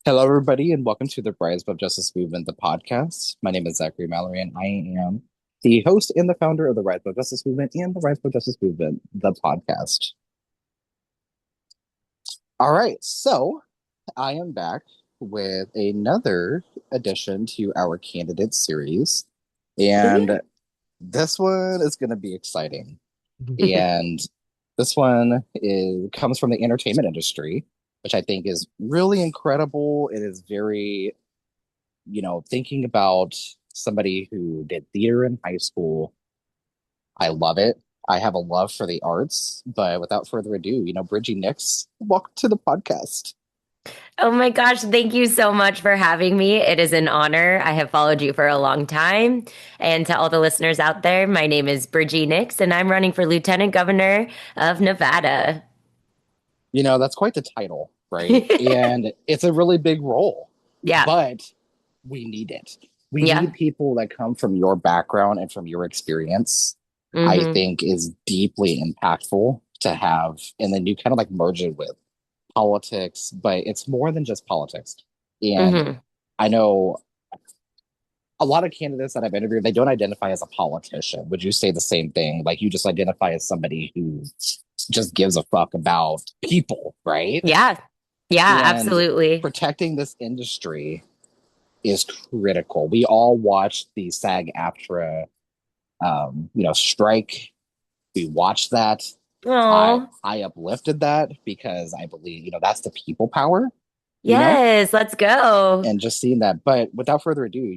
Hello, everybody, and welcome to the Rise of Justice Movement, the podcast. My name is Zachary Mallory, and I am the host and the founder of the Rise of Justice Movement and the Rise of Justice Movement, the podcast. All right, so I am back with another addition to our candidate series, Mhm. and this one is going to be exciting. And this one comes from the entertainment industry, which I think is really incredible. It is very thinking about somebody who did theater in high school, I love it. I have a love for the arts, but without further ado, Bridgie Nix, welcome to the podcast. Oh my gosh, thank you so much for having me. It is an honor. I have followed you for a long time. And to all the listeners out there, my name is BridgieNix, and I'm running for Lieutenant Governor of Nevada. That's quite the title, right? And it's a really big role, Yeah. but we need it. We need Yeah. people that come from your background and from your experience, I Hmm. think is deeply impactful to have. And then you kind of like merge it with politics, but it's more than just politics. And Hmm. I know a lot of candidates that I've interviewed, they don't identify as a politician. Would you say the same thing? Like you just identify as somebody who just gives a fuck about people, right? Yeah. Yeah, And absolutely. protecting this industry is critical. We all watched the SAG-AFTRA, strike. We watched that. I Oh, I uplifted that because I believe that's the people power, you know yes, let's go. and just seeing that. But without further ado,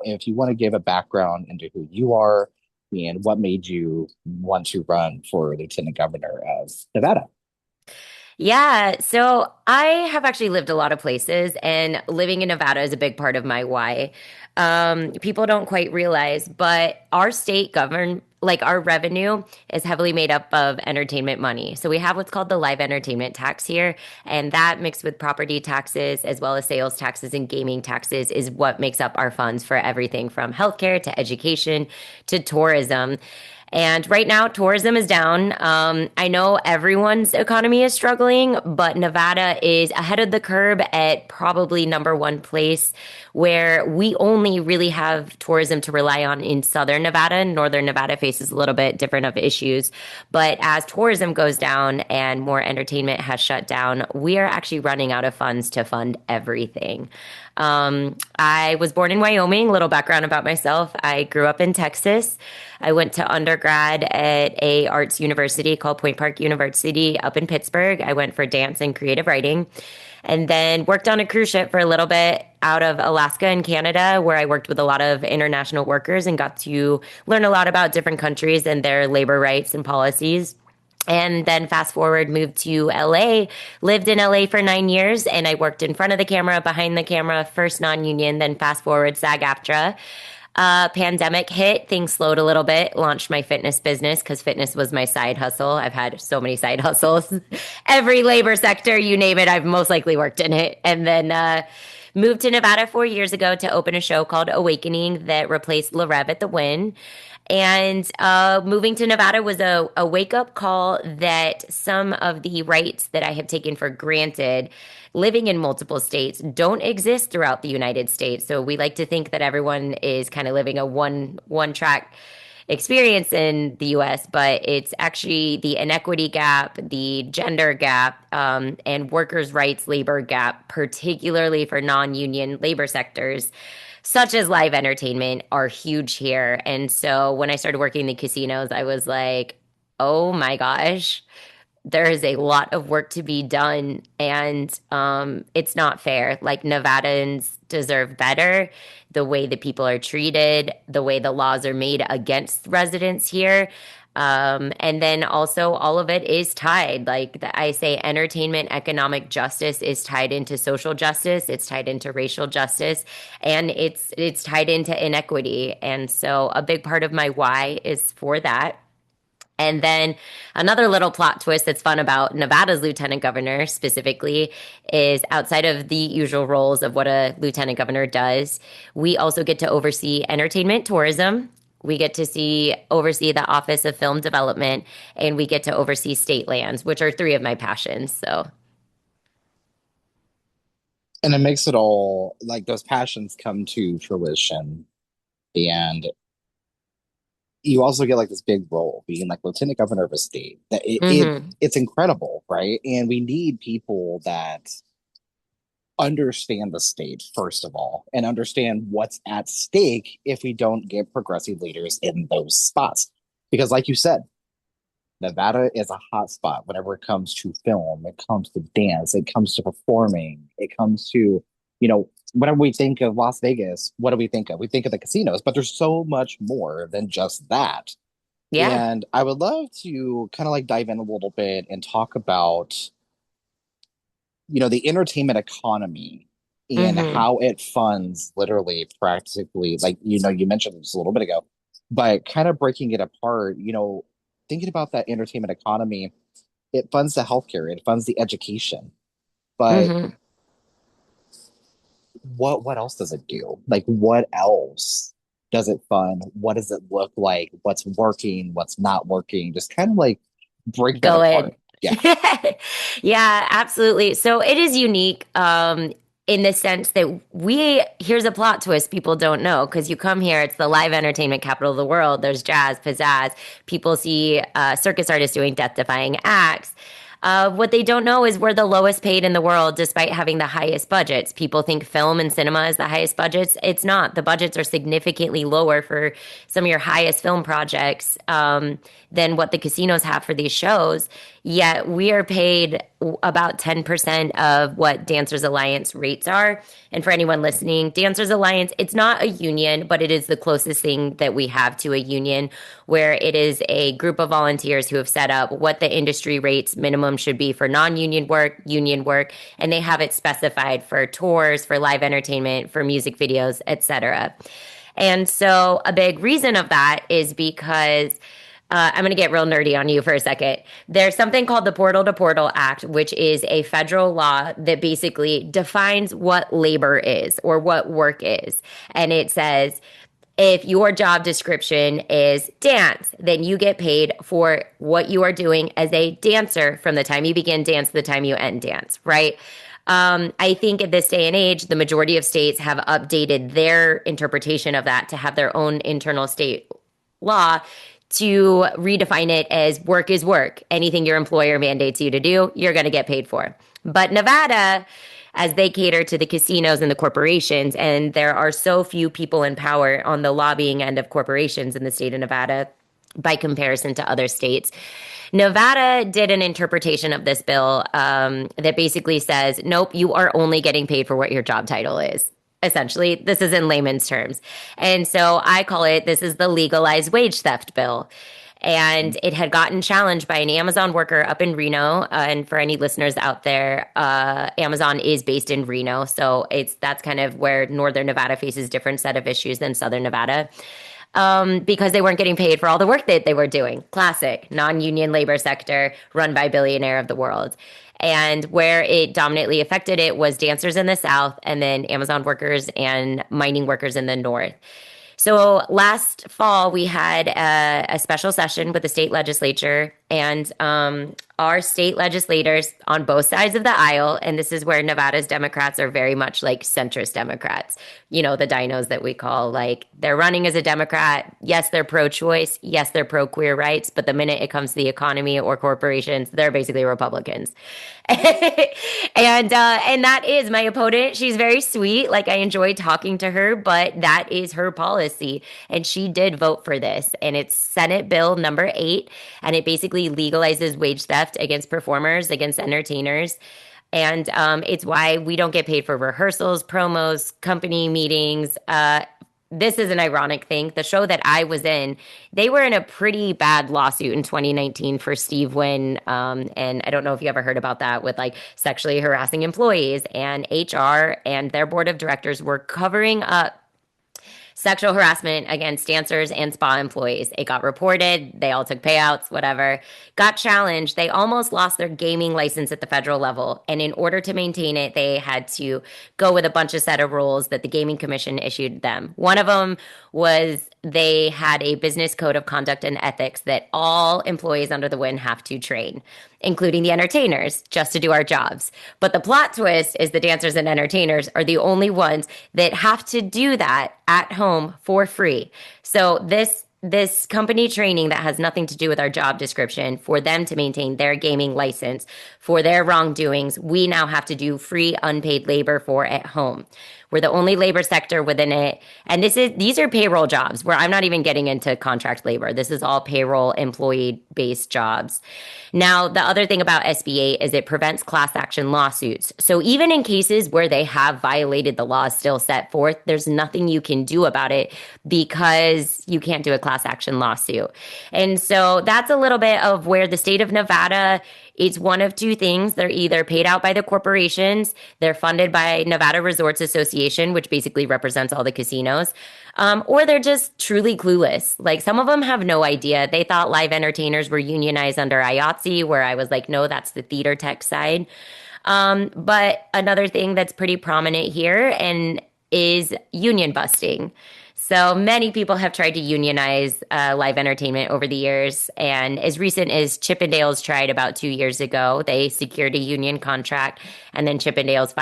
if you want to give a background into who you are and what made you want to run for lieutenant governor of Nevada. Yeah, so I have actually lived a lot of places, and living in Nevada is a big part of my why. People don't quite realize, but our state like our revenue is heavily made up of entertainment money. So we have what's called the live entertainment tax here, and that mixed with property taxes as well as sales taxes and gaming taxes is what makes up our funds for everything from healthcare to education to tourism. And right now, tourism is down. I know everyone's economy is struggling, but Nevada is ahead of the curve at probably number one place where we only really have tourism to rely on in southern Nevada. Northern Nevada faces a little bit different of issues. But as tourism goes down and more entertainment has shut down, we are actually running out of funds to fund everything. I was born in Wyoming. Little background about myself. I grew up in Texas. I went to undergrad at a arts university called Point Park University up in Pittsburgh. I went for dance and creative writing, and then worked on a cruise ship for a little bit out of Alaska and Canada, where I worked with a lot of international workers and got to learn a lot about different countries and their labor rights and policies. And then fast forward, moved to LA, lived in LA for 9 years, and I worked in front of the camera, behind the camera, first non union, then fast forward, SAG AFTRA. Pandemic hit, things slowed a little bit, launched my fitness business because fitness was my side hustle. I've had so many side hustles. Every labor sector, you name it, I've most likely worked in it. And then moved to Nevada 4 years ago to open a show called Awakening that replaced La Rev at the Win. And moving to Nevada was a wake up call that some of the rights that I have taken for granted living in multiple states don't exist throughout the United States. So we like to think that everyone is kind of living a one track experience in the US, but it's actually the inequity gap, the gender gap, and workers' rights labor gap, particularly for non union labor sectors such as live entertainment, are huge here. And so when I started working in the casinos, I was like, oh my gosh, there is a lot of work to be done, and it's not fair. Like, Nevadans deserve better. The way that people are treated, the way the laws are made against residents here. And then also, all of it is tied. I say, entertainment economic justice is tied into social justice, it's tied into racial justice, and it's tied into inequity. And so, a big part of my why is for that. And then another little plot twist that's fun about Nevada's lieutenant governor specifically is, outside of the usual roles of what a lieutenant governor does, we also get to oversee entertainment tourism. We get to oversee the Office of Film Development, and we get to oversee state lands, which are three of my passions. So, And it makes it all like those passions come to fruition. And you also get like this big role being like lieutenant governor of a state that Hmm. it's incredible, right? And we need people that understand the state first of all and understand what's at stake if we don't get progressive leaders in those spots, because like you said, Nevada is a hot spot whenever it comes to film, it comes to dance, it comes to performing, it comes to, whenever we think of Las Vegas, what do we think of? We think of the casinos, but there's so much more than just that. Yeah. And I would love to kind of like dive in a little bit and talk about, the entertainment economy and Hmm. how it funds literally practically, like, you mentioned this a little bit ago, but kind of breaking it apart, thinking about that entertainment economy, it funds the healthcare, it funds the education. But Hmm. what else does it do? Like what else does it fund? What does it look like? What's working? What's not working? Just kind of like break that Go apart. in. Yeah. Yeah, absolutely. So it is unique in the sense that here's a plot twist people don't know because you come here, it's the live entertainment capital of the world. There's jazz, pizzazz. People see circus artists doing death defying acts. What they don't know is we're the lowest paid in the world despite having the highest budgets. People think film and cinema is the highest budgets. It's not. The budgets are significantly lower for some of your highest film projects than what the casinos have for these shows. Yet we are paid about 10% of what Dancers Alliance rates are. And for anyone listening, Dancers Alliance, it's not a union, but it is the closest thing that we have to a union, where it is a group of volunteers who have set up what the industry rates minimum should be for non-union work, union work, and they have it specified for tours, for live entertainment, for music videos, etc. And so a big reason of that is because I'm going to get real nerdy on you for a second. There's something called the Portal to Portal Act, which is a federal law that basically defines what labor is or what work is. And it says if your job description is dance, then you get paid for what you are doing as a dancer from the time you begin dance to the time you end dance, right? I think at this day and age, the majority of states have updated their interpretation of that to have their own internal state law to redefine it as work is work. Anything your employer mandates you to do, you're going to get paid for. But Nevada, as they cater to the casinos and the corporations, and there are so few people in power on the lobbying end of corporations in the state of Nevada by comparison to other states. Nevada did an interpretation of this bill that basically says, nope, you are only getting paid for what your job title is. Essentially, this is in layman's terms. And so I call it this is the legalized wage theft bill. And it had gotten challenged by an Amazon worker up in Reno. And for any listeners out there, Amazon is based in Reno, so that's kind of where Northern Nevada faces different set of issues than Southern Nevada because they weren't getting paid for all the work that they were doing. Classic non-union labor sector run by billionaire of the world. And where it dominantly affected it was dancers in the South and then Amazon workers and mining workers in the North. So last fall, we had a special session with the state legislature, and our state legislators on both sides of the aisle, and this is where Nevada's Democrats are very much like centrist Democrats, the dinos that we call, like they're running as a Democrat. Yes, they're pro choice. Yes, they're pro queer rights. But the minute it comes to the economy or corporations, they're basically Republicans. And that is my opponent. She's very sweet. Like I enjoy talking to her, but that is her policy. And she did vote for this. And it's Senate Bill number 8. And it basically legalizes wage theft against performers, against entertainers. And it's why we don't get paid for rehearsals, promos, company meetings. This is an ironic thing. The show that I was in, they were in a pretty bad lawsuit in 2019 for Steve Wynn. And I don't know if you ever heard about that with like sexually harassing employees, and HR and their board of directors were covering up sexual harassment against dancers and spa employees. It got reported. They all took payouts, whatever. Got challenged. They almost lost their gaming license at the federal level. And in order to maintain it, they had to go with a bunch of set of rules that the Gaming Commission issued them. One of them was they had a business code of conduct and ethics that all employees under the wind have to train, including the entertainers, just to do our jobs. But the plot twist is the dancers and entertainers are the only ones that have to do that at home for free. So this company training that has nothing to do with our job description for them to maintain their gaming license for their wrongdoings, we now have to do free unpaid labor for at home. We're the only labor sector within it. And these are payroll jobs where I'm not even getting into contract labor. This is all payroll employee based jobs. Now, the other thing about SB8 is it prevents class action lawsuits. So even in cases where they have violated the laws still set forth, there's nothing you can do about it because you can't do a class action lawsuit. And so that's a little bit of where the state of Nevada, it's one of two things. They're either paid out by the corporations, they're funded by Nevada Resorts Association, which basically represents all the casinos, or they're just truly clueless. Like some of them have no idea. They thought live entertainers were unionized under IATSE, where I was like, no, that's the theater tech side. But another thing that's pretty prominent here and is union busting. So many people have tried to unionize live entertainment over the years. And as recent as Chippendales tried about 2 years ago, they secured a union contract. And then Chippendales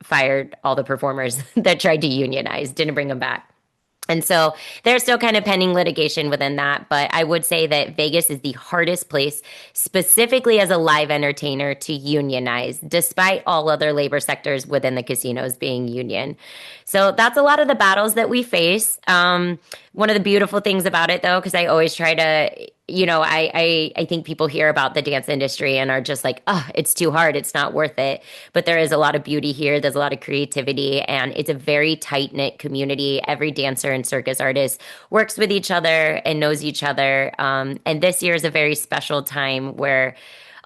fired all the performers that tried to unionize, didn't bring them back. And so there's still kind of pending litigation within that. But I would say that Vegas is the hardest place, specifically as a live entertainer, to unionize, despite all other labor sectors within the casinos being union. So that's a lot of the battles that we face. One of the beautiful things about it, though, because I always try to, I think people hear about the dance industry and are just like, oh, it's too hard. It's not worth it. But there is a lot of beauty here. There's a lot of creativity, and it's a very tight knit community. Every dancer and circus artist works with each other and knows each other. And this year is a very special time where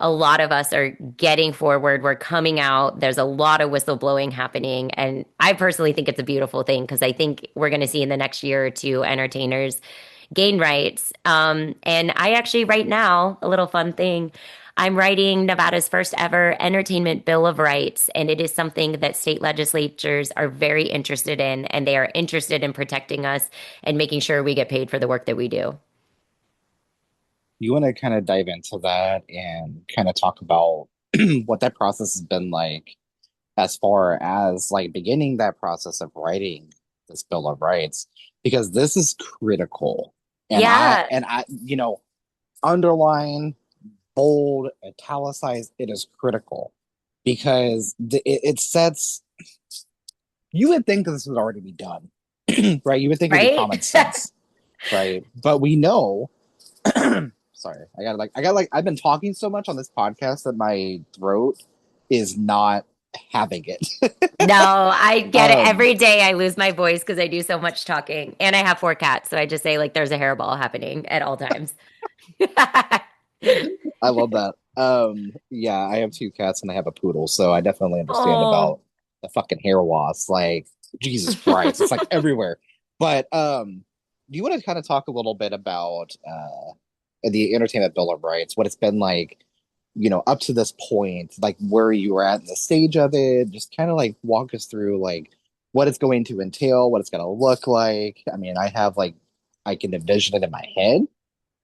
a lot of us are getting forward. We're coming out. There's a lot of whistleblowing happening. And I personally think it's a beautiful thing because I think we're going to see in the next year or two entertainers gain rights. And I actually, right now, a little fun thing, I'm writing Nevada's first ever entertainment bill of rights. And it is something that state legislatures are very interested in. And they are interested in protecting us and making sure we get paid for the work that we do. You want to kind of dive into that and kind of talk about what that process has been like as far as like beginning that process of writing this Bill of Rights, because this is critical. Yeah, Underline, bold, italicized, it is critical because it sets, you would think that this would already be done, right? You would think it'd be right? common sense, right? But we know, sorry, I've been talking so much on this podcast that my throat is not having it. No, I get it. um, Every day I lose my voice because I do so much talking. And I have 4 cats. So I just say, like, there's a hairball happening at all times. I love that. Yeah, I have two cats and I have a poodle, so I definitely understand Oh, about the fucking hair loss. Like, Jesus Christ, it's like everywhere. But do you want to kind of talk a little bit about the Entertainment Bill of Rights, what it's been like, up to this point, like where you were at in the stage of it, just kind of like walk us through like what it's going to entail, what it's going to look like. I mean, I can envision it in my head,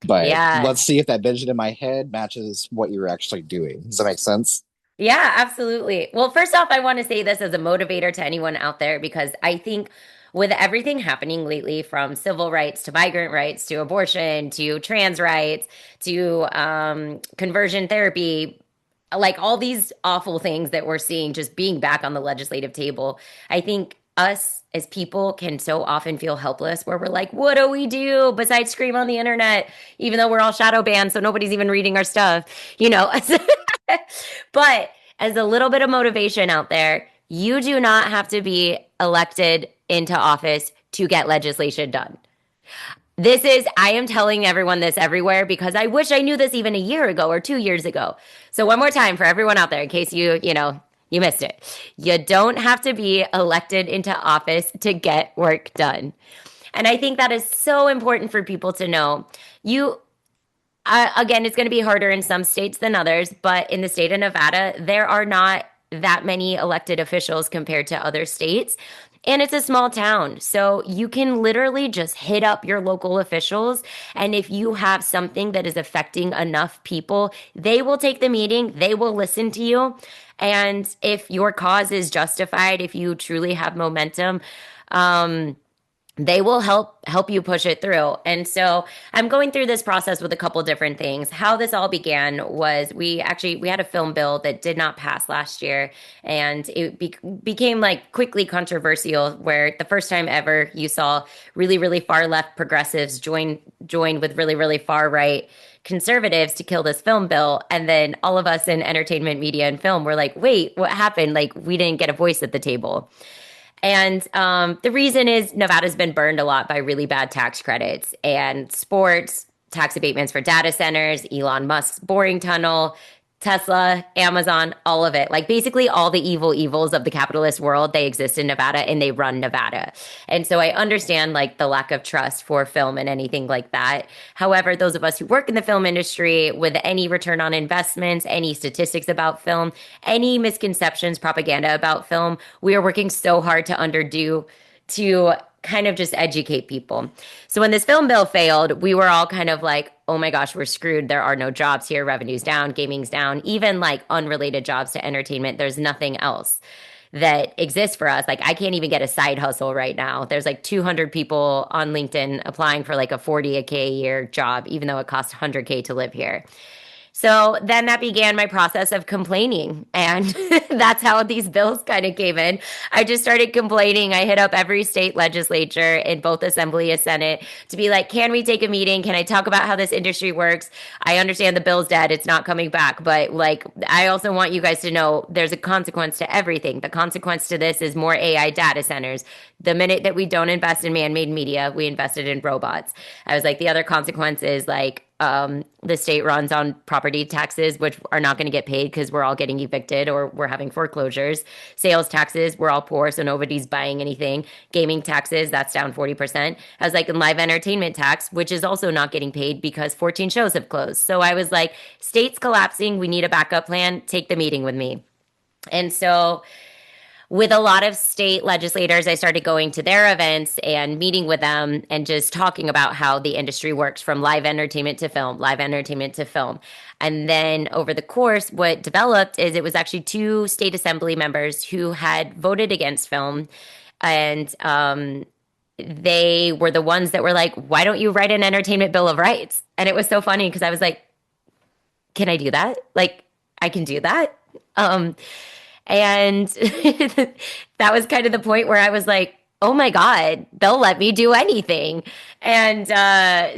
but yeah. let's see if that vision in my head matches what you're actually doing. Does that make sense? Yeah, absolutely. Well, first off, I want to say this as a motivator to anyone out there because I think with everything happening lately, from civil rights to migrant rights to abortion to trans rights to conversion therapy, like all these awful things that we're seeing just being back on the legislative table, I think us as people can so often feel helpless where we're like, what do we do besides scream on the internet, even though we're all shadow banned, so nobody's even reading our stuff, you know? But as a little bit of motivation out there, you do not have to be elected into office to get legislation done. I am telling everyone this everywhere because I wish I knew this even a year ago or 2 years ago. So, one more time for everyone out there, in case you missed it. You don't have to be elected into office to get work done. And I think that is so important for people to know. Again, it's going to be harder in some states than others, but in the state of Nevada, there are not that many elected officials compared to other states. And it's a small town. So you can literally just hit up your local officials. And if you have something that is affecting enough people, they will take the meeting, they will listen to you. And if your cause is justified, if you truly have momentum, um, they will help you push it through. And so I'm going through this process with a couple different things. How this all began was we had a film bill that did not pass last year, and became like quickly controversial, where the first time ever you saw really far left progressives join with really far right conservatives to kill this film bill. And then all of us in entertainment, media, and film were like, wait, what happened? Like, we didn't get a voice at the table. And the reason is Nevada's been burned a lot by really bad tax credits and sports, tax abatements for data centers, Elon Musk's boring tunnel, Tesla, Amazon, all of it. Like basically all the evils of the capitalist world, they exist in Nevada and they run Nevada. And so I understand like the lack of trust for film and anything like that. However, those of us who work in the film industry with any return on investments, any statistics about film, any misconceptions, propaganda about film, we are working so hard to underdo to kind of just educate people. So when this film bill failed, we were all kind of like, oh my gosh, we're screwed. There are no jobs here. Revenue's down, gaming's down, even like unrelated jobs to entertainment. There's nothing else that exists for us. Like I can't even get a side hustle right now. There's like 200 people on LinkedIn applying for like a 40K a year job, even though it costs 100K to live here. So then that began my process of complaining. And that's how these bills kind of came in. I just started complaining. I hit up every state legislature in both Assembly and Senate to be like, can we take a meeting? Can I talk about how this industry works? I understand the bill's dead. It's not coming back. But like, I also want you guys to know there's a consequence to everything. The consequence to this is more AI data centers. The minute that we don't invest in man-made media, we invested in robots. I was like, the other consequence is like, the state runs on property taxes, which are not going to get paid because we're all getting evicted or we're having foreclosures. Sales taxes, we're all poor, so nobody's buying anything. Gaming taxes, that's down 40%. I was like, in live entertainment tax, which is also not getting paid because 14 shows have closed. So I was like, state's collapsing. We need a backup plan. Take the meeting with me. And so with a lot of state legislators, I started going to their events and meeting with them and just talking about how the industry works from live entertainment to film, live entertainment to film. And then over the course, what developed is it was actually two state assembly members who had voted against film. And they were the ones that were like, why don't you write an entertainment bill of rights? And it was so funny because I was like, can I do that? Like, I can do that. And that was kind of the point where I was like, oh my God, they'll let me do anything. And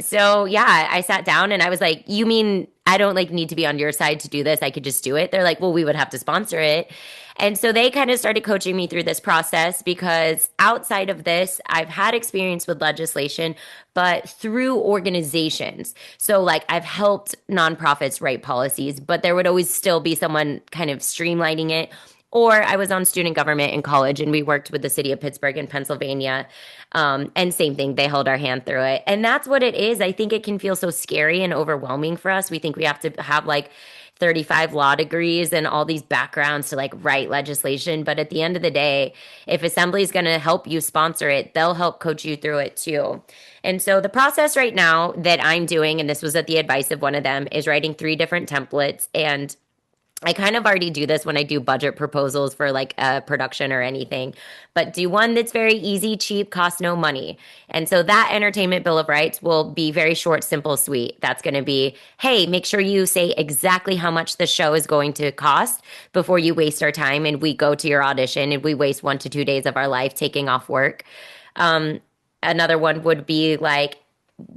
so, yeah, I sat down and I was like, you mean I don't like need to be on your side to do this? I could just do it. They're like, well, we would have to sponsor it. And so they kind of started coaching me through this process because outside of this, I've had experience with legislation, but through organizations. So, like, I've helped nonprofits write policies, but there would always still be someone kind of streamlining it. Or I was on student government in college and we worked with the city of Pittsburgh in Pennsylvania. And same thing, they held our hand through it. And that's what it is. I think it can feel so scary and overwhelming for us. We think we have to have like 35 law degrees and all these backgrounds to like write legislation. But at the end of the day, if Assembly is going to help you sponsor it, they'll help coach you through it too. And so the process right now that I'm doing, and this was at the advice of one of them, is writing 3 different templates. And I kind of already do this when I do budget proposals for like a production or anything, but do one that's very easy, cheap, costs no money. And so that entertainment bill of rights will be very short, simple, sweet. That's going to be, hey, make sure you say exactly how much the show is going to cost before you waste our time and we go to your audition and we waste 1 to 2 days of our life taking off work. Um, Another one would be like,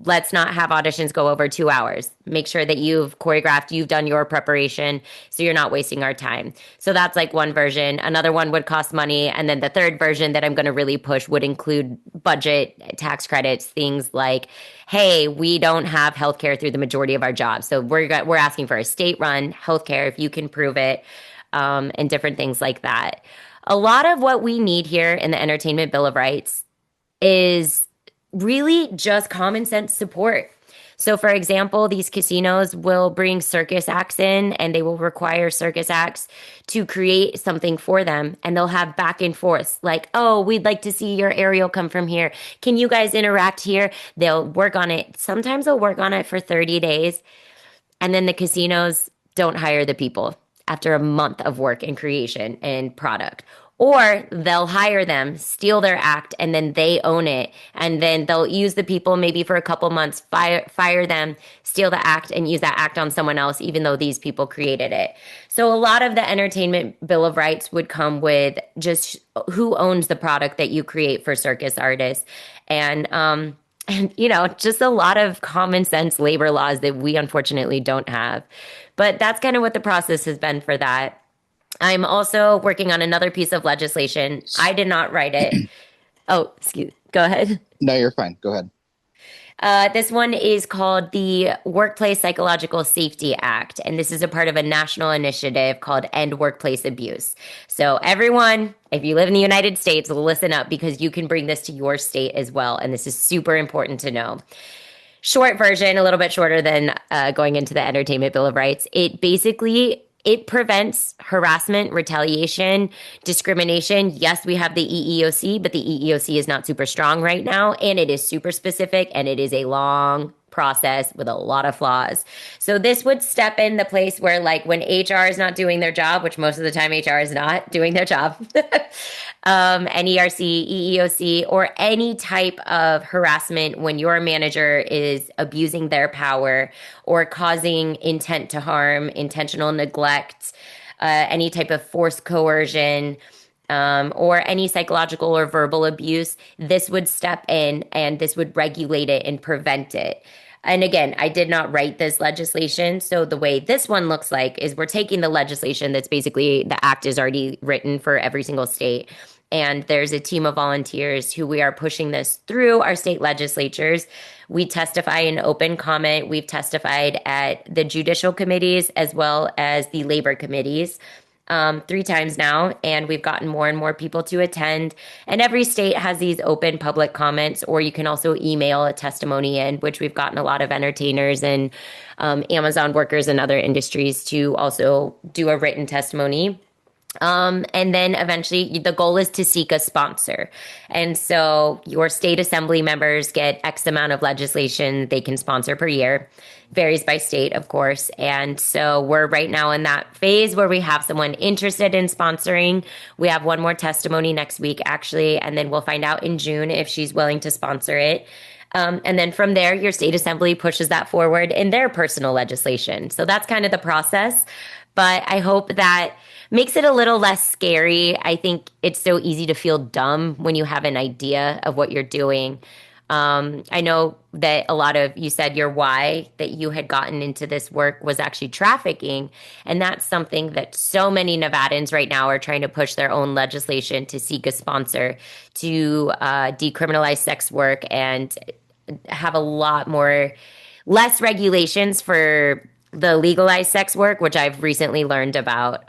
let's not have auditions go over 2 hours. Make sure that you've choreographed, you've done your preparation, so you're not wasting our time. So that's like one version. Another one would cost money. And then the third version that I'm going to really push would include budget, tax credits, things like, hey, we don't have healthcare through the majority of our jobs. So we're asking for a state-run healthcare if you can prove it, and different things like that. A lot of what we need here in the Entertainment Bill of Rights is really just common sense support. So, for example, these casinos will bring circus acts in and they will require circus acts to create something for them. And they'll have back and forth like, oh, we'd like to see your aerial come from here. Can you guys interact here? They'll work on it. Sometimes they'll work on it for 30 days. And then the casinos don't hire the people after a month of work and creation and product. Or they'll hire them, steal their act, and then they own it. And then they'll use the people maybe for a couple months, fire them, steal the act, and use that act on someone else, even though these people created it. So a lot of the entertainment bill of rights would come with just who owns the product that you create for circus artists. And just a lot of common sense labor laws that we unfortunately don't have. But that's kind of what the process has been for that. I'm also working on another piece of legislation. I did not write it. Oh, excuse. Go ahead. No, you're fine. Go ahead. This one is called the Workplace Psychological Safety Act, and this is a part of a national initiative called End Workplace Abuse. So, everyone, if you live in the United States, listen up because you can bring this to your state as well, and this is super important to know. Short version, a little bit shorter than going into the Entertainment Bill of Rights. It prevents harassment, retaliation, discrimination. Yes, we have the EEOC, but the EEOC is not super strong right now, and it is super specific, and it is a long process with a lot of flaws. So this would step in the place where, like, when HR is not doing their job, which most of the time HR is not doing their job, NERC, EEOC, or any type of harassment when your manager is abusing their power or causing intent to harm, intentional neglect, any type of forced coercion, or any psychological or verbal abuse, this would step in and this would regulate it and prevent it. And again, I did not write this legislation. So the way this one looks like is we're taking the legislation that's basically the act is already written for every single state. And there's a team of volunteers who we are pushing this through our state legislatures. We testify in open comment. We've testified at the judicial committees as well as the labor committees 3 times now, and we've gotten more and more people to attend. And every state has these open public comments, or you can also email a testimony in, which we've gotten a lot of entertainers and Amazon workers and other industries to also do a written testimony. And then eventually the goal is to seek a sponsor. And so your state assembly members get X amount of legislation they can sponsor per year. Varies by state, of course. And so we're right now in that phase where we have someone interested in sponsoring. We have one more testimony next week, actually, and then we'll find out in June if she's willing to sponsor it. And then from there, your state assembly pushes that forward in their personal legislation. So that's kind of the process. But I hope that makes it a little less scary. I think it's so easy to feel dumb when you have an idea of what you're doing. I know that a lot of you said your why that you had gotten into this work was actually trafficking. And that's something that so many Nevadans right now are trying to push their own legislation to seek a sponsor to decriminalize sex work and have a lot more, less regulations for the legalized sex work, which I've recently learned about.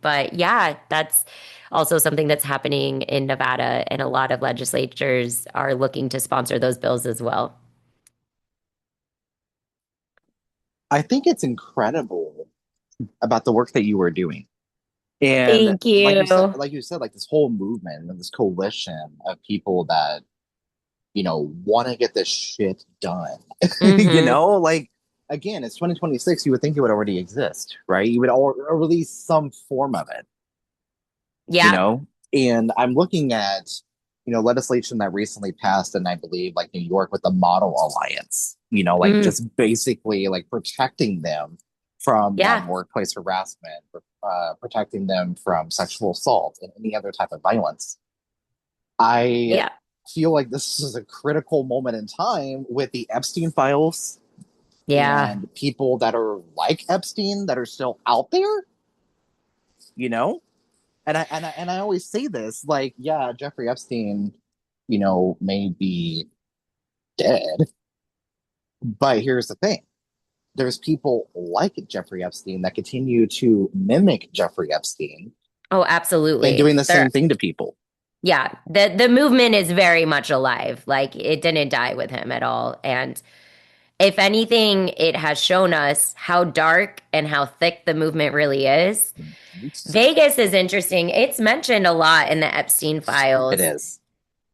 But yeah, that's also something that's happening in Nevada, and a lot of legislatures are looking to sponsor those bills as well. I think it's incredible about the work that you were doing. And Thank you. like this whole movement and this coalition of people that, want to get this shit done. Hmm. Like again, it's 2026. You would think it would already exist, right? You would or release some form of it, you Yeah. know? And I'm looking at, legislation that recently passed in, I believe, like New York with the Model Alliance, like Mm. just basically like protecting them from Yeah. workplace harassment, protecting them from sexual assault and any other type of violence. I Yeah. feel like this is a critical moment in time with the Epstein files Yeah. and people that are like Epstein that are still out there, you know? And I always say this, like, yeah, Jeffrey Epstein, may be dead, but here's the thing. There's people like Jeffrey Epstein that continue to mimic Jeffrey Epstein Oh, and absolutely. doing the There. same thing to people. Yeah. The movement is very much alive. Like it didn't die with him at all. And if anything, it has shown us how dark and how thick the movement really is. Vegas is interesting. It's mentioned a lot in the Epstein It files, is.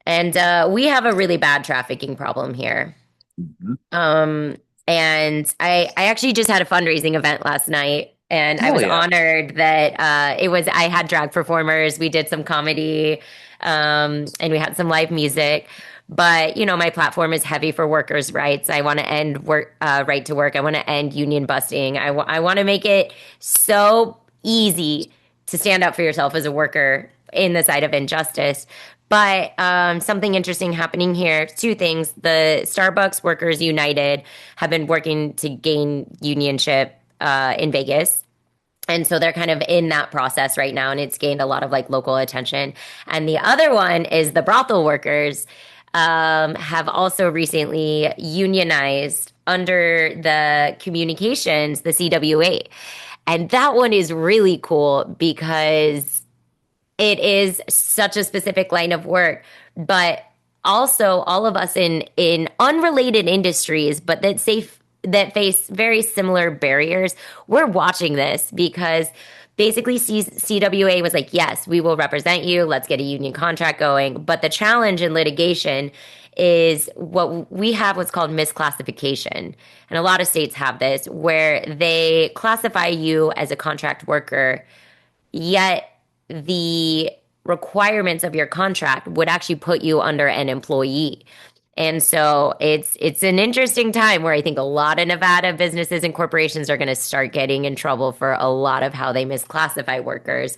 and we have a really bad trafficking problem here. Mhm. Um, and I actually just had a fundraising event last night, and I Hell was yeah. honored that I had drag performers, we did some comedy, and we had some live music. But you know, my platform is heavy for workers' rights. I want to end work right to work. I want to end union busting. I want to make it so easy to stand up for yourself as a worker in the side of injustice. But something interesting happening here. Two things. The Starbucks Workers United have been working to gain unionship in Vegas. And so they're kind of in that process right now, and it's gained a lot of like local attention. And the other one is the brothel workers have also recently unionized under the communications, the CWA. And that one is really cool because it is such a specific line of work, but also all of us in unrelated industries, but that face very similar barriers. We're watching this because basically CWA was like, yes, we will represent you. Let's get a union contract going. But the challenge in litigation is what we have what's called misclassification. And a lot of states have this where they classify you as a contract worker, yet the requirements of your contract would actually put you under an employee. And so it's an interesting time where I think a lot of Nevada businesses and corporations are going to start getting in trouble for a lot of how they misclassify workers.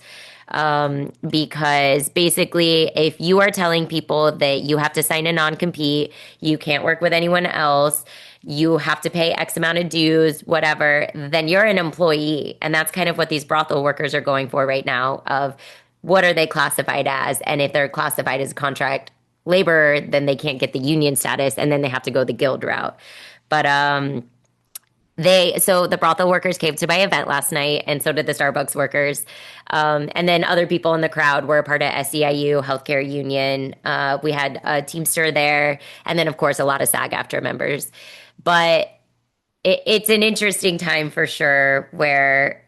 Because basically, if you are telling people that you have to sign a non-compete, you can't work with anyone else, you have to pay X amount of dues, whatever, then you're an employee. And that's kind of what these brothel workers are going for right now of what are they classified as? And if they're classified as contract labor, then they can't get the union status and then they have to go the guild route. But so the brothel workers came to my event last night, and so did the Starbucks workers. And then other people in the crowd were a part of SEIU, Healthcare Union. We had a Teamster there, and then, of course, a lot of SAG after members. But it's an interesting time for sure where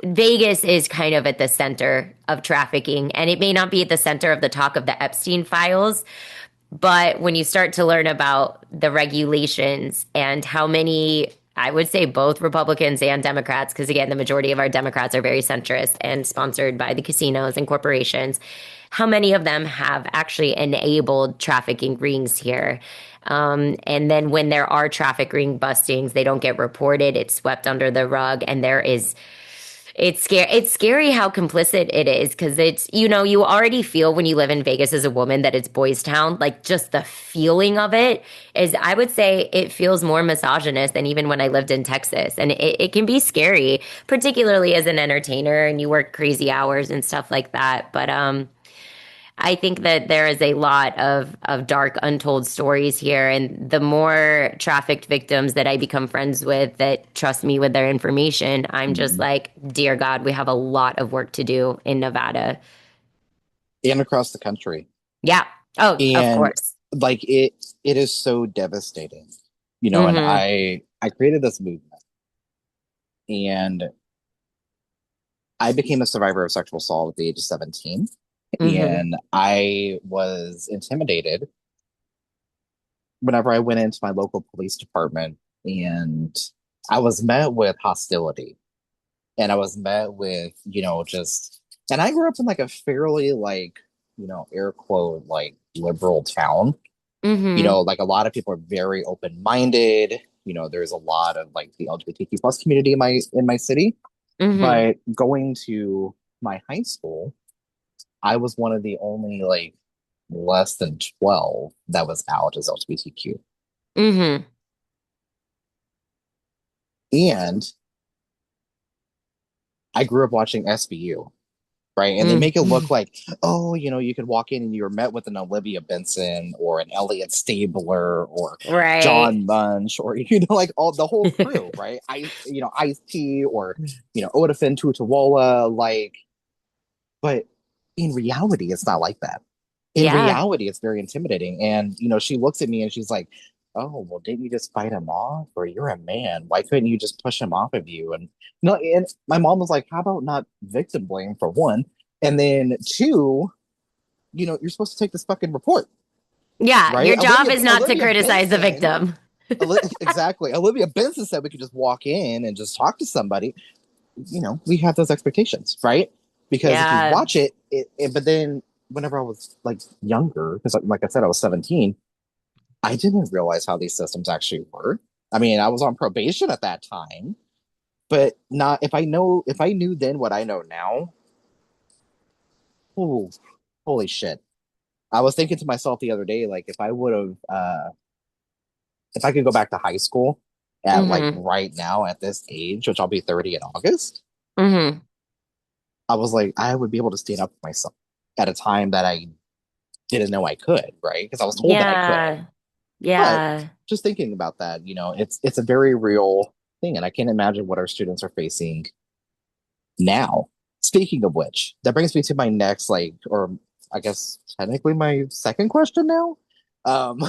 Vegas is kind of at the center of trafficking, and it may not be at the center of the talk of the Epstein files, but when you start to learn about the regulations and how many, I would say both Republicans and Democrats, because again, the majority of our Democrats are very centrist and sponsored by the casinos and corporations, how many of them have actually enabled trafficking rings here? And then when there are traffic ring bustings, they don't get reported, it's swept under the rug, and it's scary how complicit it is because it's, you know, you already feel when you live in Vegas as a woman that it's boys town. Like just the feeling of it is, I would say it feels more misogynist than even when I lived in Texas. And it can be scary, particularly as an entertainer and you work crazy hours and stuff like that. But I think that there is a lot of dark, untold stories here. And the more trafficked victims that I become friends with that trust me with their information, I'm just Mhm. like, dear God, we have a lot of work to do in Nevada. And across the country. Yeah. Oh, of And course. like it is so devastating. And Mm-hmm. I created this movement and I became a survivor of sexual assault at the age of 17. Mm-hmm. And I was intimidated whenever I went into my local police department and I was met with hostility and I was met with, just, and I grew up in like a fairly like, air quote, like liberal town. Mm-hmm. Like a lot of people are very open-minded. There's a lot of like the LGBTQ plus community in my city. Mm-hmm. But going to my high school, I was one of the only like less than 12 that was out as LGBTQ. Mm-hmm. And I grew up watching SVU, right? And they make it Mm-hmm. look like, oh, you could walk in and you were met with an Olivia Benson or an Elliot Stabler or Right. John Munch or like all the whole crew, right? Ice T or Odafin Tutuola, like, but in reality, it's not like that. In Yeah. reality, it's very intimidating. And she looks at me and she's like, oh, well, didn't you just fight him off? Or you're a man. Why couldn't you just push him off of you? And no, and my mom was like, how about not victim blame for one? And then two, you're supposed to take this fucking report, Yeah, right? your job is not to criticize the Benson, victim. exactly. Olivia Benson said we could just walk in and just talk to somebody. We have those expectations, right? Because if you Yeah. watch but then whenever I was like younger, because like I said, I was 17, I didn't realize how these systems actually work. I mean, I was on probation at that time, but not if I knew then what I know now, oh, holy shit. I was thinking to myself the other day, like if I could go back to high school at like Mm-hmm. right now at this age, which I'll be 30 in August, Mm-hmm. I was like, I would be able to stand up for myself at a time that I didn't know I could, right? Because I was told that I couldn't. Yeah. But Yeah. just thinking about that, it's a very real thing, and I can't imagine what our students are facing now. Speaking of which, that brings me to my next, like, or I guess technically my second question now. Um,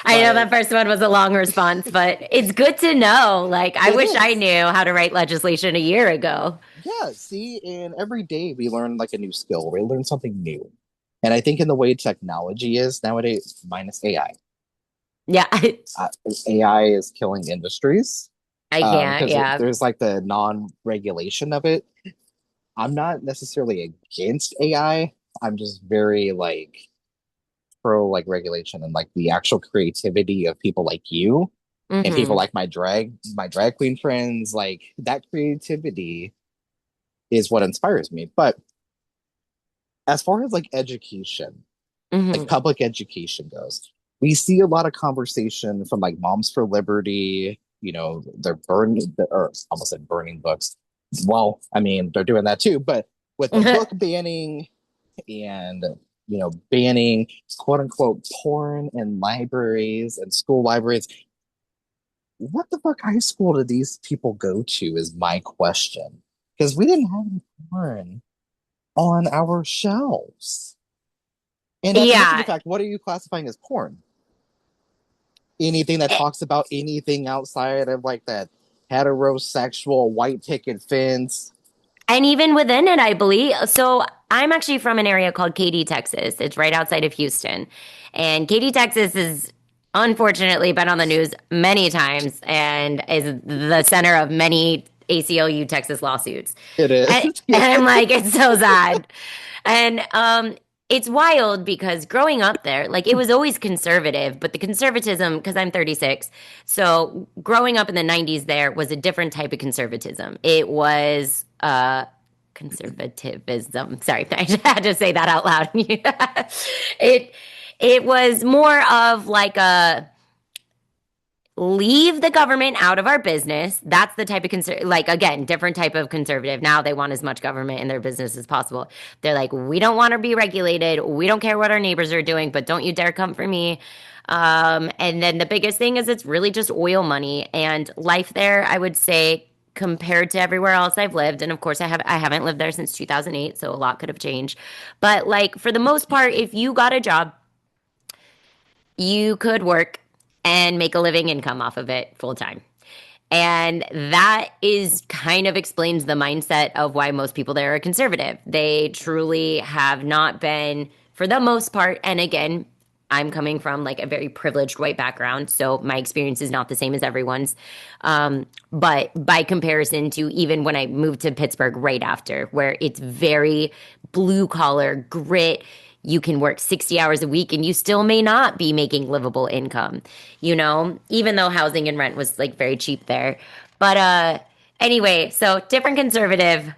I know but that first one was a long response, but it's good to know. Like, I it wish I is. knew how to write legislation a year ago. Yeah, see, and every day we learn like a new skill, we learn something new. And I think in the way technology is nowadays, minus AI, Yeah. uh, AI is killing industries I can't. because Yeah. there's like the non-regulation of it. I'm not necessarily against AI. I'm just very like pro like regulation and like the actual creativity of people like you and people Mm-hmm. like my drag queen friends. Like that creativity is what inspires me. But as far as like education, like Mm-hmm. public education goes, we see a lot of conversation from like Moms for Liberty. They're burning, or almost said burning books. Well, I mean, they're doing that too, but with the book banning and banning quote unquote porn in libraries and school libraries. What the fuck high school did these people go to? Is my question. Because we didn't have any porn on our shelves. And not to mention the Yeah. fact, what are you classifying as porn? Anything that talks about anything outside of like that heterosexual white picket fence. And even within it, I believe. So I'm actually from an area called Katy, Texas. It's right outside of Houston. And Katy, Texas is unfortunately been on the news many times and is the center of many ACLU Texas lawsuits. It And, is. Yeah. and I'm like, it's so sad. And it's wild because growing up there, like it was always conservative, but the conservatism, because I'm 36, so growing up in the 90s there was a different type of conservatism. It was conservatism. Sorry, I had to say that out loud. it it was more of like a leave the government out of our business. That's the type of like again, different type of conservative. Now they want as much government in their business as possible. They're like, we don't want to be regulated. We don't care what our neighbors are doing, but don't you dare come for me. And then the biggest thing is it's really just oil money and life there. I would say compared to everywhere else I've lived, and of course I haven't lived there since 2008, so a lot could have changed. But like for the most part, if you got a job you could work and make a living income off of it full time. And that is kind of explains the mindset of why most people there are conservative. They truly have not been, for the most part, and again, I'm coming from like a very privileged white background, so my experience is not the same as everyone's. But by comparison to even when I moved to Pittsburgh right after, where it's very blue collar, grit, you can work 60 hours a week and you still may not be making livable income, even though housing and rent was like very cheap there. But anyway, so different conservative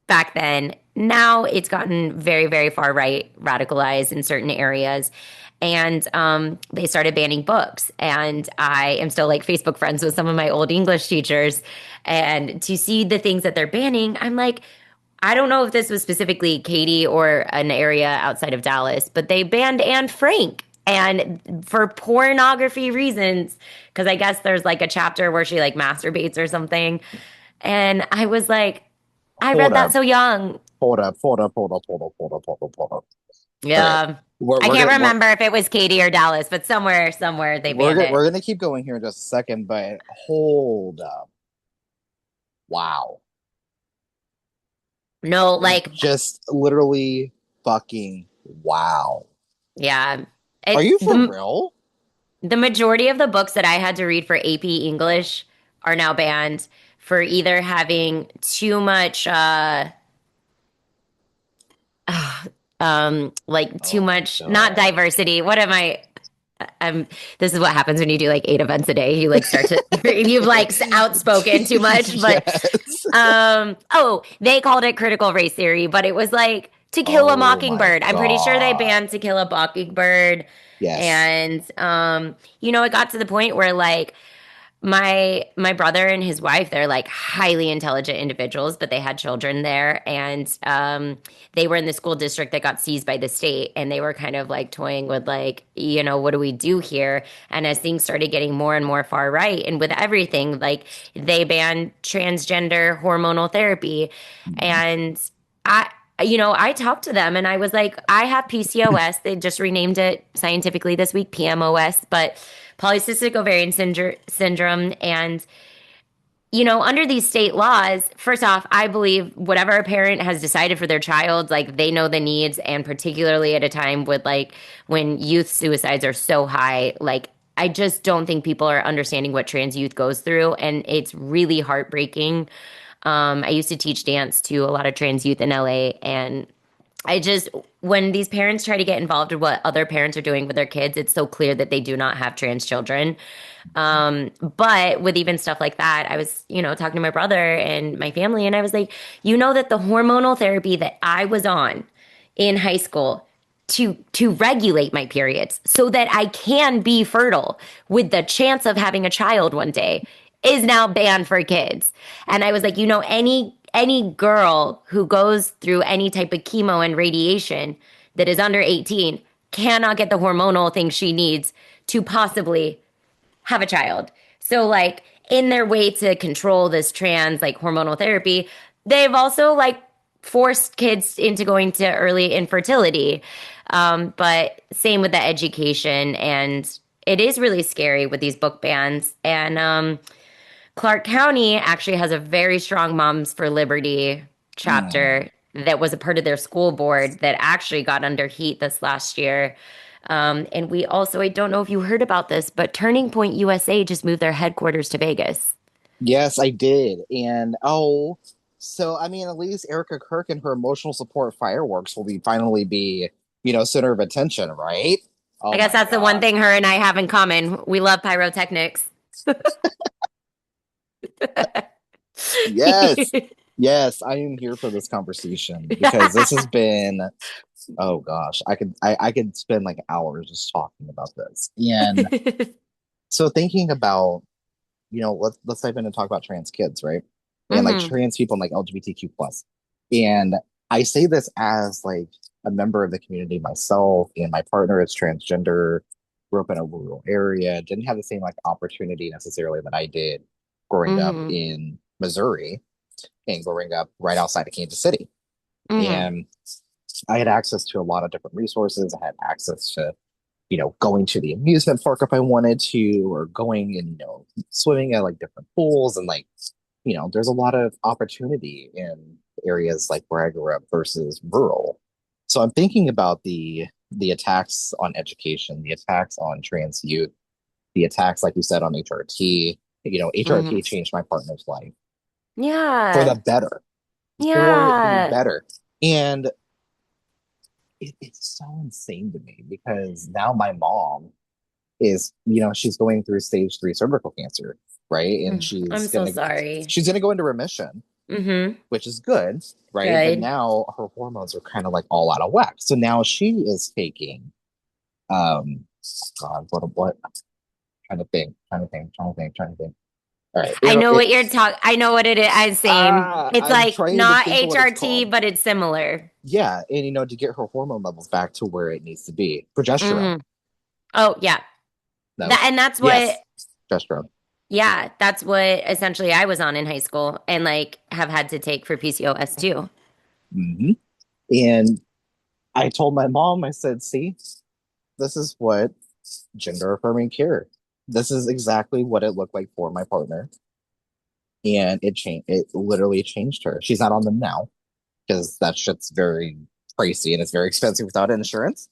back then. Now it's gotten very, very far right, radicalized in certain areas. And they started banning books. And I am still like Facebook friends with some of my old English teachers. And to see the things that they're banning, I'm like, I don't know if this was specifically Katy or an area outside of Dallas, but they banned Anne Frank. And for pornography reasons, because I guess there's like a chapter where she like masturbates or something. And I was like, I read Hold that up. so young. Hold up. Hold up. Hold up. Hold up. Hold up. Hold up. Hold up. All right. Yeah. I we're can't gonna remember if it was Katy or Dallas, but somewhere they banned it. we're gonna keep going here in just a second, but hold up. Wow. No, like, Just literally fucking wow. yeah. Are It you for real? the majority of the books that I had to read for AP English are now banned for either having too much like too Oh my much not God. diversity. What am I I'm this is what happens when you do like 8 events a day. You like start to you've like outspoken too much, but Yes. oh, they called it critical race theory, but it was like To Kill a Oh my Mockingbird. I'm pretty sure they God. banned To Kill a Mockingbird. Yes. And it got to the point where like my brother and his wife, they're like highly intelligent individuals, but they had children there, and they were in the school district that got seized by the state, and they were kind of like toying with like, what do we do here? And as things started getting more and more far right, and with everything, like they banned transgender hormonal therapy, Mhm. and I. I talked to them and I was like, I have PCOS. They just renamed it scientifically this week, PMOS, but polycystic ovarian syndrome. And, under these state laws, first off, I believe whatever a parent has decided for their child, like they know the needs. And particularly at a time with like when youth suicides are so high, like I just don't think people are understanding what trans youth goes through. And it's really heartbreaking. I used to teach dance to a lot of trans youth in LA, and when these parents try to get involved in what other parents are doing with their kids, it's so clear that they do not have trans children. But with even stuff like that, I was, talking to my brother and my family, and I was like, that the hormonal therapy that I was on in high school to regulate my periods so that I can be fertile with the chance of having a child one day is now banned for kids. And I was like, any girl who goes through any type of chemo and radiation that is under 18 cannot get the hormonal thing she needs to possibly have a child. So like in their way to control this trans like hormonal therapy, they've also like forced kids into going to early infertility. But same with the education, and it is really scary with these book bans. And Clark County actually has a very strong Moms for Liberty Mm. chapter that was a part of their school board that actually got under heat this last year. And we also, I don't know if you heard about this, but Turning Point USA just moved their headquarters to Vegas. Yes, I did. And oh, so I mean, at least Erica Kirk and her emotional support fireworks will be finally be, center of attention, right? I Oh guess my that's the one gosh. thing her and I have in common. We love pyrotechnics. Yes. Yes, I am here for this conversation because this has been, oh gosh, I could spend like hours just talking about this. And so thinking about, let's dive in and talk about trans kids, right? And like Hmm. trans people and like LGBTQ plus. And I say this as like a member of the community myself, and my partner is transgender, grew up in a rural area, didn't have the same like opportunity necessarily that I did growing up Hmm. in Missouri and growing up right outside of Kansas City. Hmm. And I had access to a lot of different resources. I had access to, going to the amusement park if I wanted to, or going and, swimming at like different pools. And like, there's a lot of opportunity in areas like where I grew up versus rural. So I'm thinking about the attacks on education, the attacks on trans youth, the attacks, like you said, on HRT. Hmm. HRT changed my partner's life for the Yeah. better, for the Yeah. better. And it's so insane to me because now my mom is, she's going through stage 3 cervical cancer, right? And I'm so sorry. she's gonna go into remission, Hmm. which is good, right? But Good. now her hormones are kind of like all out of whack. So now she is taking, God, what? Trying to think. All right, I know what you're talking. I know what it is. Same. It's I'm like trying to not think of what it's HRT, called. but it's similar. Yeah, and to get her hormone levels back to where it needs to be. Progesterone. Hmm. Oh yeah. No. And that's what. Yes. Progesterone. Yeah, that's what essentially I was on in high school, and like have had to take for PCOS too. Hmm. And I told my mom, I said, see, this is what gender affirming care. This is exactly what it looked like for my partner. And it changed, it literally changed her. She's not on them now because that shit's very pricey and it's very expensive without insurance.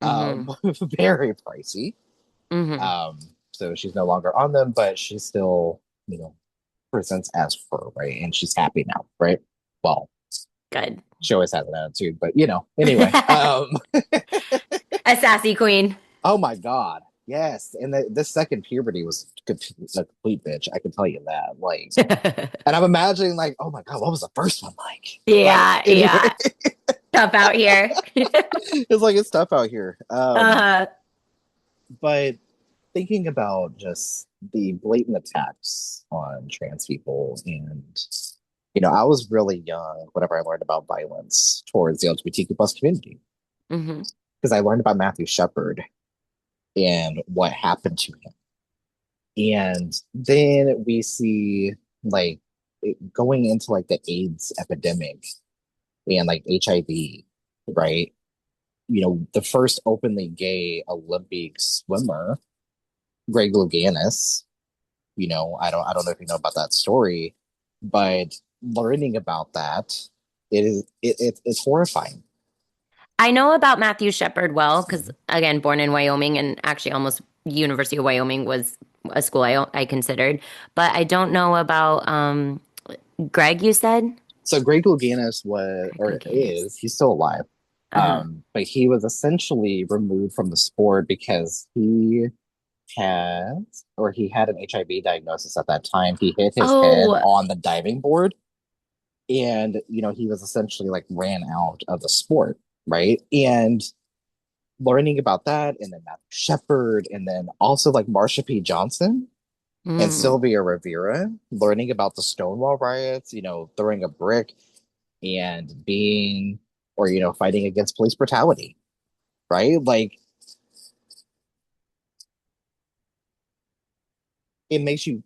Mm-hmm. Very pricey. Mm-hmm. Um, so she's no longer on them, but she still, you know, presents as her, right? And she's happy now, right? Well, Good. she always has an attitude, but anyway. A sassy queen. Oh my God. Yes. And this second puberty was a complete bitch. I can tell you that. Like, and I'm imagining, like, oh my God, what was the first one like? Like, Yeah, anyway, yeah. Tough out here. it's like it's tough out here. Uh-huh. But thinking about just the blatant attacks on trans people, and I was really young whenever I learned about violence towards the LGBTQ plus community Mm-hmm. because I learned about Matthew Shepard and what happened to him. And then we see like going into like the AIDS epidemic and like HIV, right? The first openly gay Olympic swimmer, Greg Louganis, I don't know if you know about that story, but learning about that, it's horrifying. I know about Matthew Shepard well because, again, born in Wyoming and actually almost University of Wyoming was a school I considered. But I don't know about Greg, you said? So Greg Louganis was Greg or Louganis. is he's still alive. Uh-huh. But he was essentially removed from the sport because he had an HIV diagnosis at that time. He hit his head Oh, on the diving board and he was essentially like ran out of the sport, right? And learning about that and then Matthew Shepard and then also like Marsha P. Johnson and mm, Sylvia Rivera, learning about the Stonewall riots, throwing a brick and being or fighting against police brutality, right? Like it makes you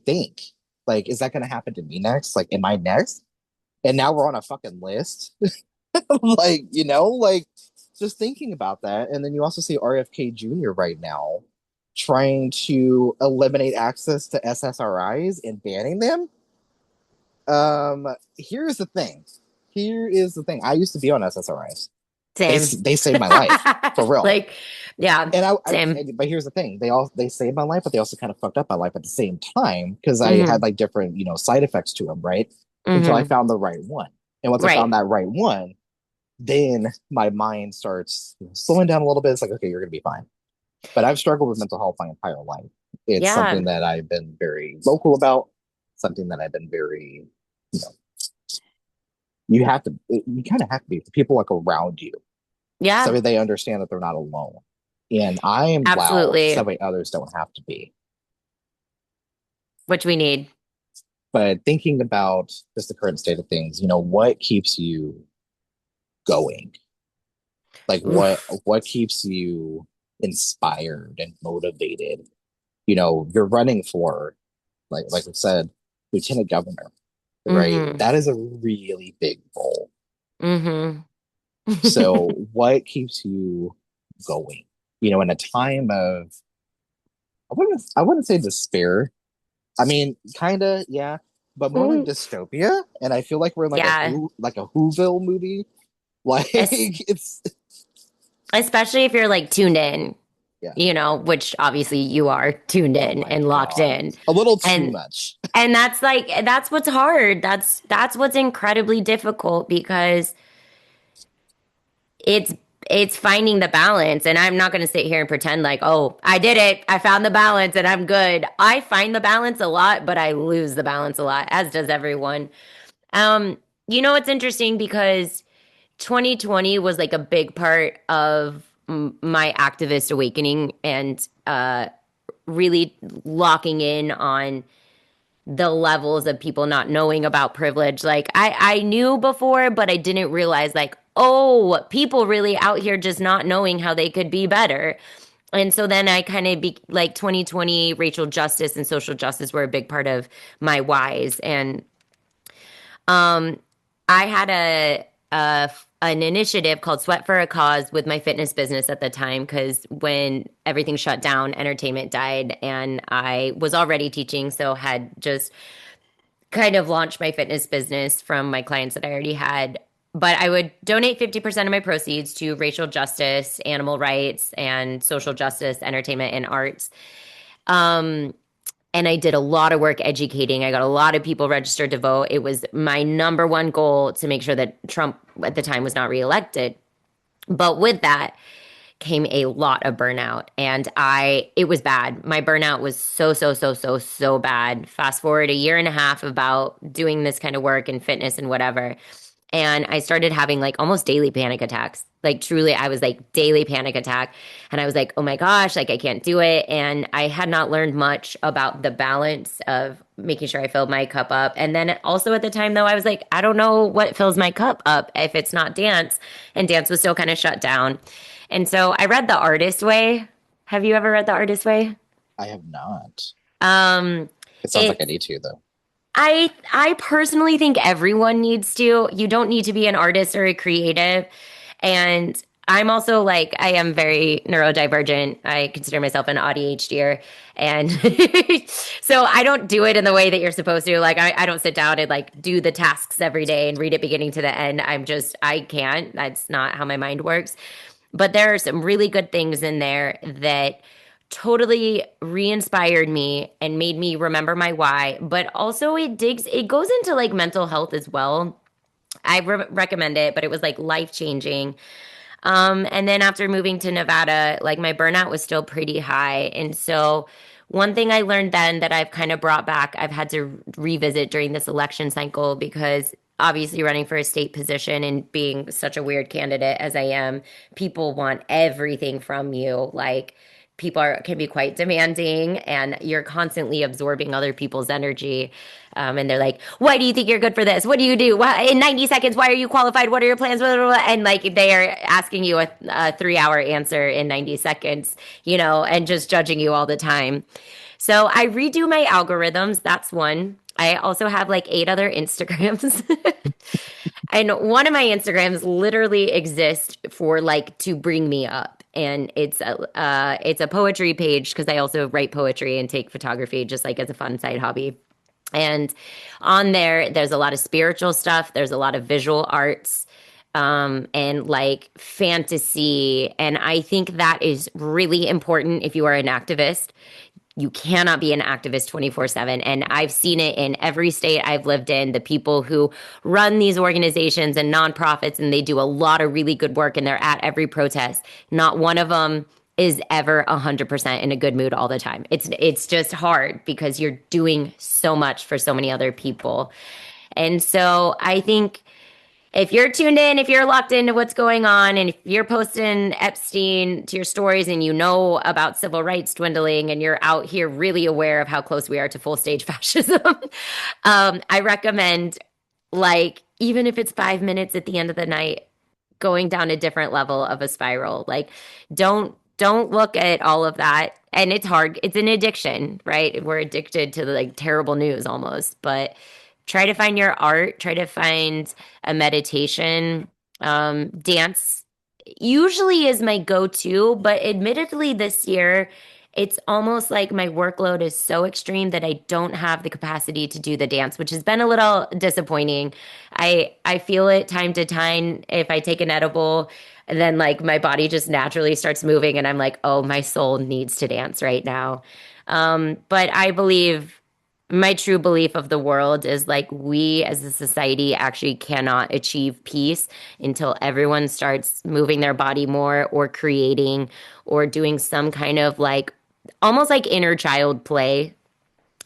think, like, is that going to happen to me next? Like, am I next? And now we're on a fucking list. Like, like just thinking about that. And then you also see RFK Jr. right now trying to eliminate access to SSRIs and banning them. Here's the thing. Here is the thing. I used to be on SSRIs. They same. they saved my life for real. Like, yeah, And same. but here's the thing. They saved my life, but they also kind of fucked up my life at the same time because I had Mm-hmm. like different, side effects to them, right? Until I Mm-hmm. found the right one. And once I Right. found that right one, then my mind starts slowing down a little bit. It's like, okay, you're going to be fine. But I've struggled with mental health my entire life. It's something Yeah. that I've been very vocal about, something that I've been very, you know, you kind of have to be the people like around you so Yeah. that they understand that they're not alone. And I am loud so that Absolutely. way others don't have to be. Which we need. But thinking about just the current state of things, what keeps you going? Like Oof. what keeps you inspired and motivated? You're running for like I said, lieutenant governor, right? Mm-hmm. That is a really big role. Mm-hmm. So what keeps you going? In a time of I wouldn't say despair. I mean, kinda, yeah, but more like dystopia. And I feel like we're in like a Yeah. Whoville movie. Like Es- it's Especially if you're like tuned in, yeah. which obviously you are tuned Oh in my and locked God. in. A little too And much. that's what's hard. That's what's incredibly difficult because it's it's finding the balance. And I'm not going to sit here and pretend like, oh, I did it. I found the balance and I'm good. I find the balance a lot, but I lose the balance a lot, as does everyone. It's interesting because 2020 was like a big part of my activist awakening and really locking in on the levels of people not knowing about privilege. Like I knew before, but I didn't realize like, oh, people really out here just not knowing how they could be better. And so then I kind of be like 2020, racial justice and social justice were a big part of my whys. And I had an initiative called Sweat for a Cause with my fitness business at the time because when everything shut down, entertainment died, and I was already teaching, so had just kind of launched my fitness business from my clients that I already had. But I would donate 50% of my proceeds to racial justice, animal rights, and social justice, entertainment, and arts. Um, and I did a lot of work educating. I got a lot of people registered to vote. It was my number one goal to make sure that Trump at the time was not reelected. But with that came a lot of burnout, and it was bad. My burnout was so bad. Fast forward a year and a half about doing this kind of work and fitness and whatever. And I started having like almost daily panic attacks. Like truly, I was like daily panic attack. And I was like, oh my gosh, like I can't do it. And I had not learned much about the balance of making sure I filled my cup up. And then also at the time, though, I was like, I don't know what fills my cup up if it's not dance. And dance was still kind of shut down. And so I read The Artist Way. Have you ever read The Artist Way? I have not. Um, It sounds like I it's need to, though. I personally think everyone needs to. You don't need to be an artist or a creative. And I'm also like I am very neurodivergent. I consider myself an ADHDer. And so I don't do it in the way that you're supposed to. Like I don't sit down and like do the tasks every day and read it beginning to the end. I can't. That's not how my mind works. But there are some really good things in there that totally re-inspired me and made me remember my why, but also it goes into like mental health as well. I recommend it, but it was like life-changing. And then after moving to Nevada, like my burnout was still pretty high. And so one thing I learned then that I've kind of brought back, I've had to revisit during this election cycle because obviously running for a state position and being such a weird candidate as I am, people want everything from you. Like can be quite demanding and you're constantly absorbing other people's energy. And they're like, why do you think you're good for this? What do you do? Why, in 90 seconds, why are you qualified? What are your plans? Blah, blah, blah. And like they are asking you a 3 hour answer in 90 seconds, and just judging you all the time. So I redo my algorithms. That's one. I also have like 8 other Instagrams. And one of my Instagrams literally exists for like to bring me up. And it's a poetry page because I also write poetry and take photography just like as a fun side hobby. And on there, there's a lot of spiritual stuff. There's a lot of visual arts, and like fantasy. And I think that is really important if you are an activist. You cannot be an activist 24/7. And I've seen it in every state I've lived in. The people who run these organizations and nonprofits, and they do a lot of really good work and they're at every protest. Not one of them is ever 100% in a good mood all the time. It's just hard because you're doing so much for so many other people. And so I think if you're tuned in, if you're locked into what's going on, and if you're posting Epstein to your stories and you know about civil rights dwindling and you're out here really aware of how close we are to full stage fascism, I recommend, like, even if it's 5 minutes at the end of the night, going down a different level of a spiral. Like, don't look at all of that. And it's hard. It's an addiction, right? We're addicted to the like terrible news almost, but try to find your art, try to find a meditation. Dance usually is my go-to, but admittedly this year, it's almost like my workload is so extreme that I don't have the capacity to do the dance, which has been a little disappointing. I feel it time to time if I take an edible, and then like my body just naturally starts moving, and I'm like, oh, my soul needs to dance right now. But I believe my true belief of the world is like we as a society actually cannot achieve peace until everyone starts moving their body more or creating or doing some kind of like almost like inner child play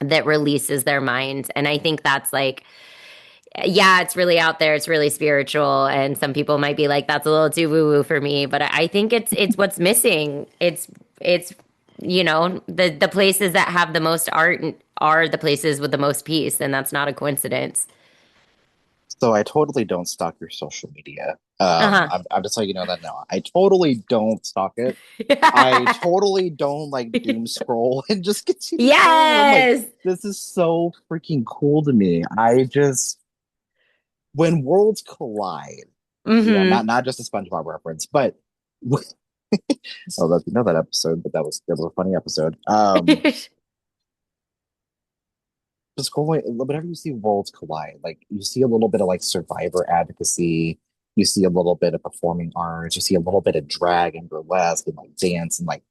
that releases their minds. And I think that's like, yeah, it's really out there. It's really spiritual. And some people might be like, that's a little too woo woo for me. But I think it's what's missing. It's the places that have the most art are the places with the most peace, and that's not a coincidence. So I totally don't stalk your social media. Uh-huh. I'm just letting you know that now. I totally don't stalk it. I totally don't like doom scroll and just continue scrolling. I'm like, Yes. this is so freaking cool to me. I just when worlds collide. Mm-hmm. Not just a SpongeBob reference, but oh, that you know that episode, but that was a funny episode. Just going whenever you see worlds collide, like you see a little bit of like survivor advocacy, you see a little bit of performing arts, you see a little bit of drag and burlesque and like dance and like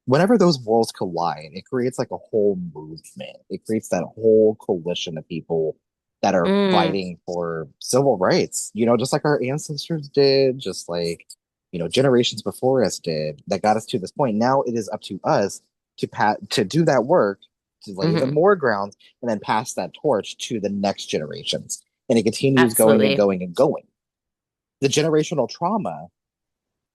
whenever those worlds collide, it creates like a whole movement. It creates that whole coalition of people that are Mm, fighting for civil rights, you know, just like our ancestors did, just like, you know, generations before us did that got us to this point. Now it is up to us to do that work, to lay even hmm. more ground, and then pass that torch to the next generations. And it continues going and Absolutely. going and going. The generational trauma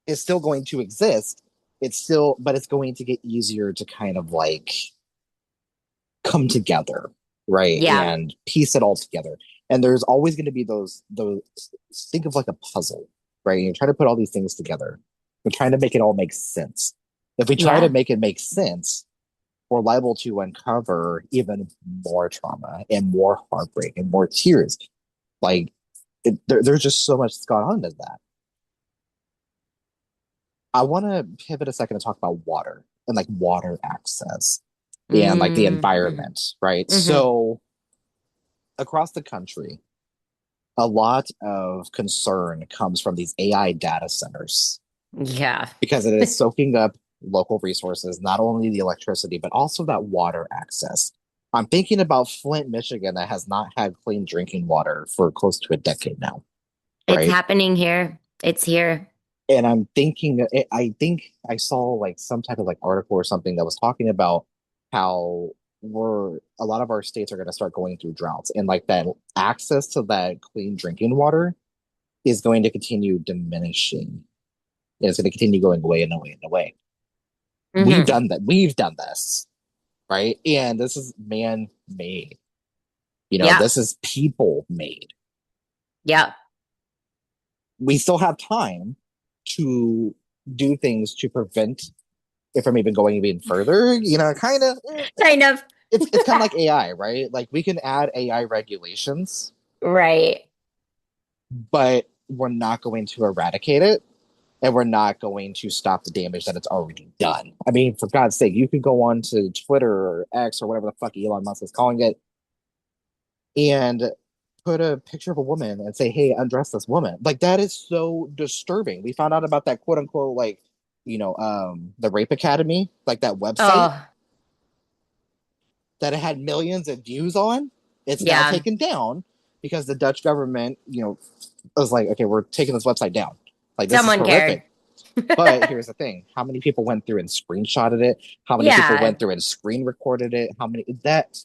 is still going to exist. It's still, but it's going to get easier to kind of like come together, right? Yeah. And piece it all together. And there's always going to be those, think of like a puzzle, right? You're trying to put all these things together. We're trying to make it all make sense. If we try to Yeah. make it make sense, we're liable to uncover even more trauma and more heartbreak and more tears. Like, there's just so much that's gone on in that. I want to pivot a second to talk about water and like water access and like the Mm-hmm. environment, right? Mm-hmm. So across the country, a lot of concern comes from these AI data centers Yeah. because it is soaking up local resources, not only the electricity, but also that water access. I'm thinking about Flint, Michigan, that has not had clean drinking water for close to a decade now, It's right? happening here. It's here. And I'm thinking, I think I saw like some type of like article or something that was talking about how we're a lot of our states are going to start going through droughts, and like that access to that clean drinking water is going to continue diminishing. It's going to continue going away and away and away. We've Mm-hmm. done that. We've done this, right? And this is man made. You know, Yeah. this is people made. Yeah. We still have time to do things to prevent it from even going even further. You know, kind of. Kind of. It's kind of like AI, right? Like we can add AI regulations, Right. but we're not going to eradicate it, and we're not going to stop the damage that it's already done. I mean, for God's sake, you could go on to Twitter or X or whatever the fuck Elon Musk is calling it and put a picture of a woman and say, "Hey, undress this woman." Like that is so disturbing. We found out about that quote unquote like, the Rape Academy, like that website Oh, that it had millions of views on. It's now yeah. taken down because the Dutch government, was like, okay, we're taking this website down. Like this is Someone cared. horrific. But here's the thing: how many people went through and screenshotted it? How many people Yeah. went through and screen recorded it? How many that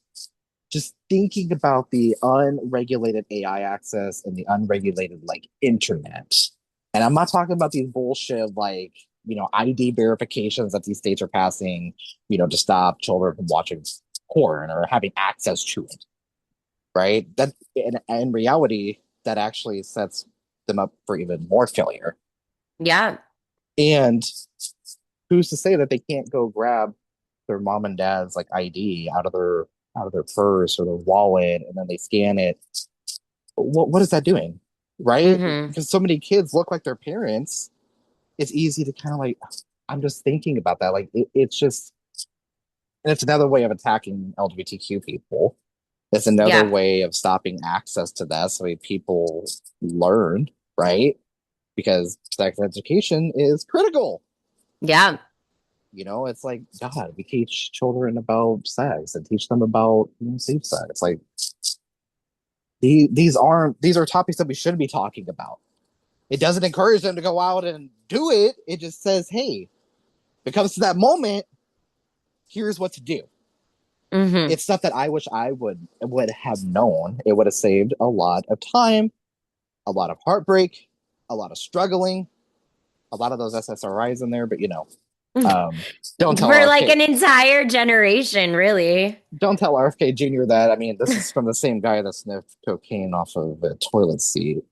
just thinking about the unregulated AI access and the unregulated like internet. And I'm not talking about these bullshit like, ID verifications that these states are passing, to stop children from watching porn or having access to it, right? That in reality, that actually sets them up for even more failure. Yeah. And who's to say that they can't go grab their mom and dad's like ID out of their purse or their wallet, and then they scan it? What is that doing, right? Mm-hmm. Because so many kids look like their parents. It's easy to kind of like. I'm just thinking about that. Like it's just, and it's another way of attacking LGBTQ people. It's another Yeah. way of stopping access to that so people learn, right? Because sex education is critical. Yeah. It's like, God, we teach children about sex and teach them about safe sex. Like these are topics that we should be talking about. It doesn't encourage them to go out and do it. It just says, hey, if it comes to that moment, here's what to do. Mm-hmm. It's stuff that I wish I would have known. It would have saved a lot of time, a lot of heartbreak, a lot of struggling, a lot of those SSRIs in there. But um, don't tell For like RFK. an entire generation, really. Don't tell RFK Jr. that. I mean, this is from the same guy that sniffed cocaine off of a toilet seat.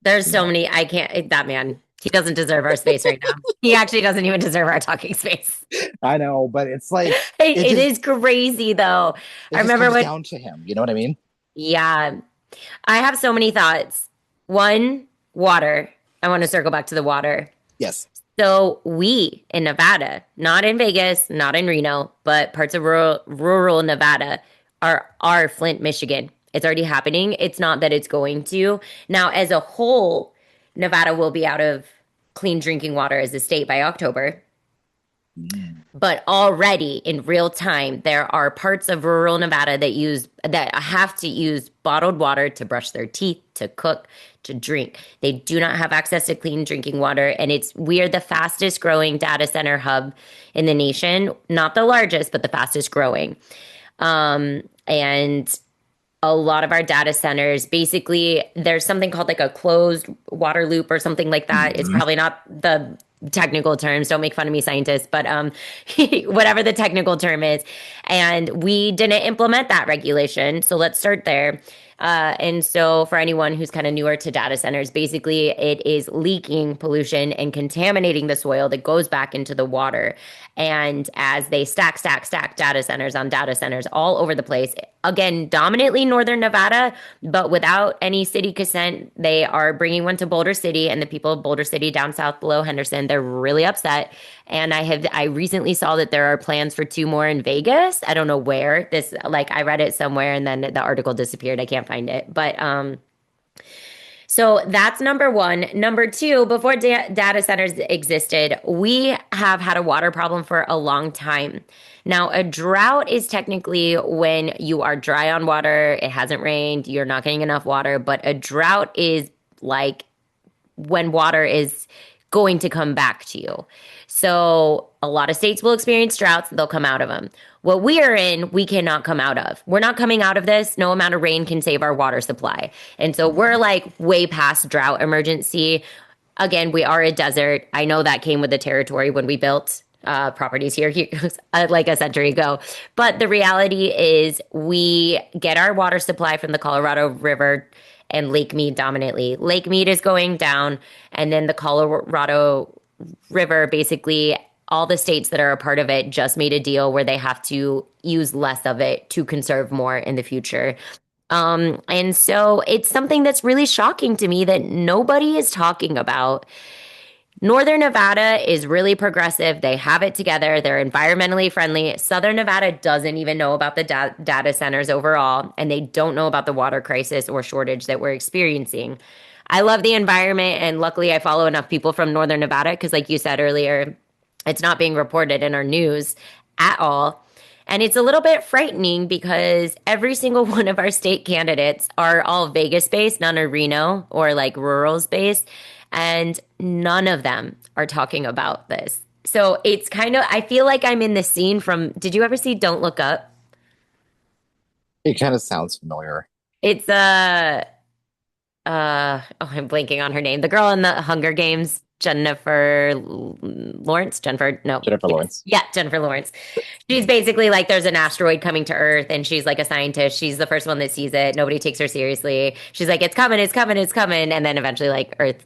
There's You so know, many. I can't. That man, he doesn't deserve our space right now. He actually doesn't even deserve our talking space. I know, but it's like It, it it just is crazy though. it I just remember comes when, down to him. You know what I mean? yeah. I have so many thoughts. One, water. I want to circle back to the water. Yes. So we in Nevada, not in Vegas, not in Reno, but parts of rural Nevada are Flint, Michigan. It's already happening. It's not that it's going to. Now, as a whole, Nevada will be out of clean drinking water as a state by October. Mm. But already in real time, there are parts of rural Nevada that have to use bottled water to brush their teeth, to cook, to drink. They do not have access to clean drinking water, and we are the fastest growing data center hub in the nation. Not the largest, but the fastest growing. And a lot of our data centers basically there's something called like a closed water loop or something like that. It's Mhm. probably not the technical terms, don't make fun of me scientists, but whatever the technical term is, and we didn't implement that regulation, so let's start there. And so for anyone who's kind of newer to data centers, basically it is leaking pollution and contaminating the soil that goes back into the water. And as they stack data centers on data centers all over the place, again, dominantly Northern Nevada, but without any city consent, they are bringing one to Boulder City, and the people of Boulder City down south below Henderson, they're really upset. And I recently saw that there are plans for two more in Vegas. I don't know where this, like I read it somewhere and then the article disappeared. I can't find it. But so that's number one. Number two, before data centers existed, we have had a water problem for a long time. Now, a drought is technically when you are dry on water, it hasn't rained, you're not getting enough water, but a drought is like when water is going to come back to you. So a lot of states will experience droughts, they'll come out of them. What we are in, we cannot come out of. We're not coming out of this. No amount of rain can save our water supply. And so we're like way past drought emergency. Again, we are a desert. I know that came with the territory when we built properties here like a century ago. But the reality is, we get our water supply from the Colorado River and Lake Mead dominantly. Lake Mead is going down, and then the Colorado River, basically, all the states that are a part of it just made a deal where they have to use less of it to conserve more in the future. And so it's something that's really shocking to me that nobody is talking about. Northern Nevada is really progressive. They have it together. They're environmentally friendly. Southern Nevada doesn't even know about the data centers overall, and they don't know about the water crisis or shortage that we're experiencing. I love the environment, and luckily, I follow enough people from Northern Nevada because, like you said earlier, it's not being reported in our news at all. And it's a little bit frightening because every single one of our state candidates are all Vegas based, none are Reno or like rurals based. And none of them are talking about this. So it's kind of, I feel like I'm in the scene from, did you ever see Don't Look Up? It kind of sounds familiar. It's oh, I'm blanking on her name. The girl in the Hunger Games, Lawrence? Jennifer, no. Jennifer Yes. Lawrence. Yeah, Jennifer Lawrence. She's basically like there's an asteroid coming to Earth and she's like a scientist. She's the first one that sees it. Nobody takes her seriously. She's like, it's coming, it's coming, it's coming. And then eventually like Earth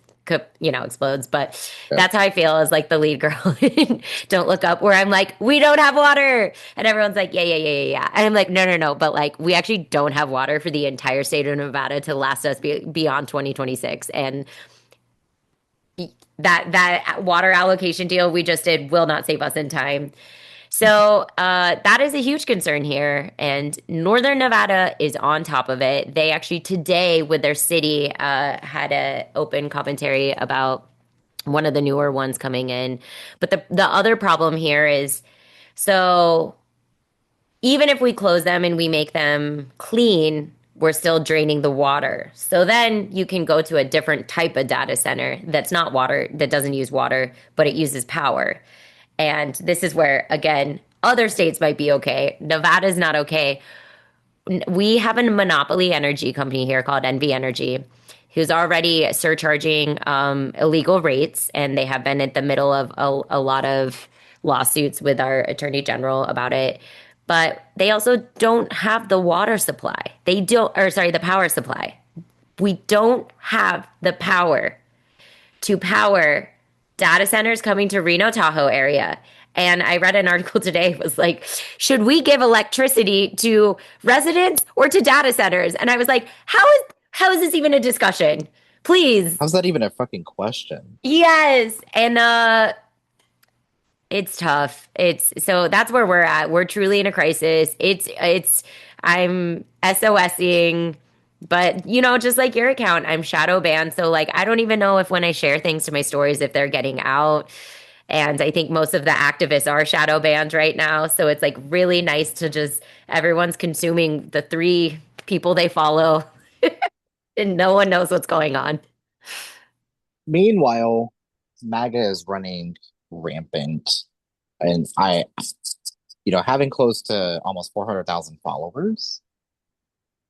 explodes. But Yeah. that's how I feel as like the lead girl in Don't Look Up, where I'm like, we don't have water. And everyone's like, yeah. And I'm like, no. But like, we actually don't have water for the entire state of Nevada to last us beyond 2026. And that water allocation deal we just did will not save us in time. So that is a huge concern here, and Northern Nevada is on top of it. They actually today, with their city, had a open commentary about one of the newer ones coming in. But the other problem here is, so even if we close them and we make them clean, we're still draining the water. So then you can go to a different type of data center that's not water, that doesn't use water, but it uses power. And this is where, again, other states might be okay. Nevada's not okay. We have a monopoly energy company here called NV Energy, who's already surcharging illegal rates, and they have been at the middle of a lot of lawsuits with our attorney general about it. But they also don't have the water supply. They don't, or sorry, the power supply. We don't have the power to power data centers coming to Reno Tahoe area And I read an article today, it was like, should we give electricity to residents or to data centers? And I was like, how is this even a discussion? Please. How's that even a fucking question? Yes. And it's tough. It's so that's where we're at. We're truly in a crisis. It's I'm SOSing, but just like your account, I'm shadow banned. So like I don't even know if when I share things to my stories if they're getting out. And I think most of the activists are shadow banned right now. So it's like really nice to just everyone's consuming the three people they follow and no one knows what's going on. Meanwhile, MAGA is running rampant. And having close to almost 400,000 followers,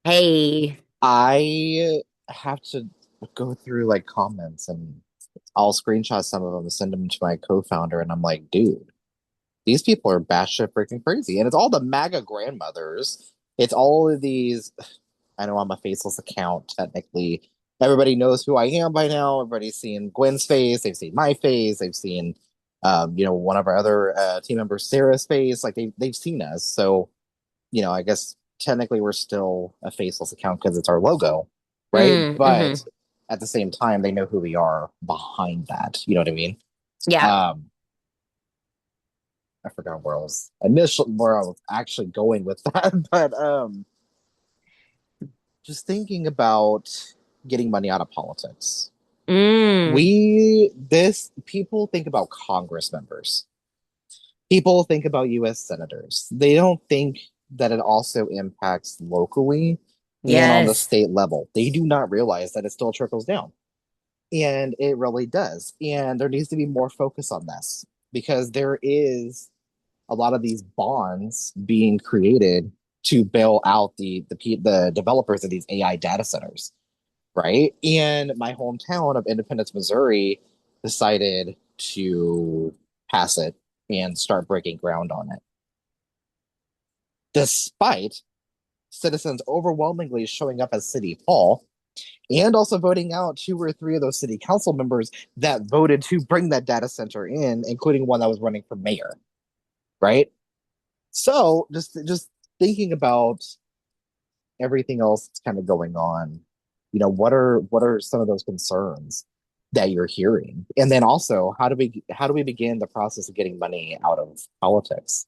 Hey. I have to go through like comments and I'll screenshot some of them and send them to my co-founder. And I'm like, dude, these people are batshit freaking crazy. And it's all the MAGA grandmothers. It's all of these. I know I'm a faceless account, technically. Everybody knows who I am by now. Everybody's seen Gwen's face. They've seen my face. They've seen, one of our other team members, Sarah's face. Like they've seen us. So, I guess technically we're still a faceless account because it's our logo, right? Mm-hmm. But at the same time, they know who we are behind that. You know what I mean? Yeah. Um, I forgot where I was actually going with that, but just thinking about getting money out of politics. Mm. People think about Congress members. People think about US senators. They don't think that it also impacts locally and on the Yes. state level. They do not realize that it still trickles down. And it really does. And there needs to be more focus on this because there is a lot of these bonds being created to bail out the developers of these AI data centers, right? And my hometown of Independence, Missouri, decided to pass it and start breaking ground on it, despite citizens overwhelmingly showing up at City Hall and also voting out two or three of those city council members that voted to bring that data center in, including one that was running for mayor, right? So just thinking about everything else that's kind of going on, what are some of those concerns that you're hearing? And then also, how do we begin the process of getting money out of politics?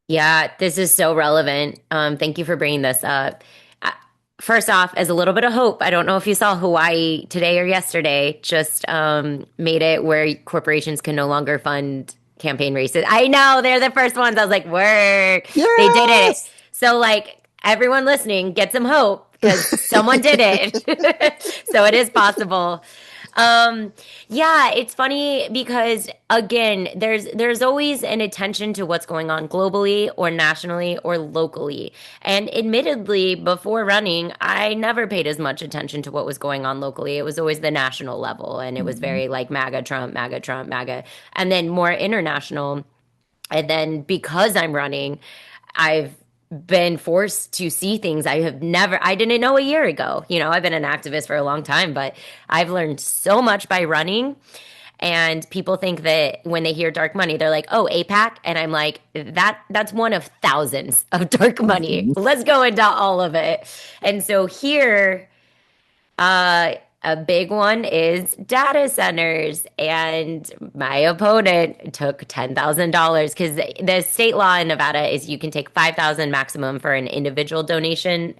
Yeah, this is so relevant. Thank you for bringing this up. Uh, First off, as a little bit of hope, I don't know if you saw Hawaii today or yesterday, just made it where corporations can no longer fund campaign races. I know they're the first ones. I was like, work. They did it. Yes. So, like, everyone listening, get some hope because someone did it. So it is possible. Um, yeah, it's funny because again, there's always an attention to what's going on globally or nationally or locally. And admittedly, before running, I never paid as much attention to what was going on locally. It was always the national level and it was Mhm. very like MAGA Trump, MAGA Trump, MAGA, and then more international. And then because I'm running, I've been forced to see things I didn't know a year ago. I've been an activist for a long time, but I've learned so much by running. And people think that when they hear dark money, they're like, "Oh, APAC," and I'm like, that's one of thousands of dark money. Mhm. Let's go into all of it." And so here, a big one is data centers. And my opponent took $10,000 because the state law in Nevada is you can take 5,000 maximum for an individual donation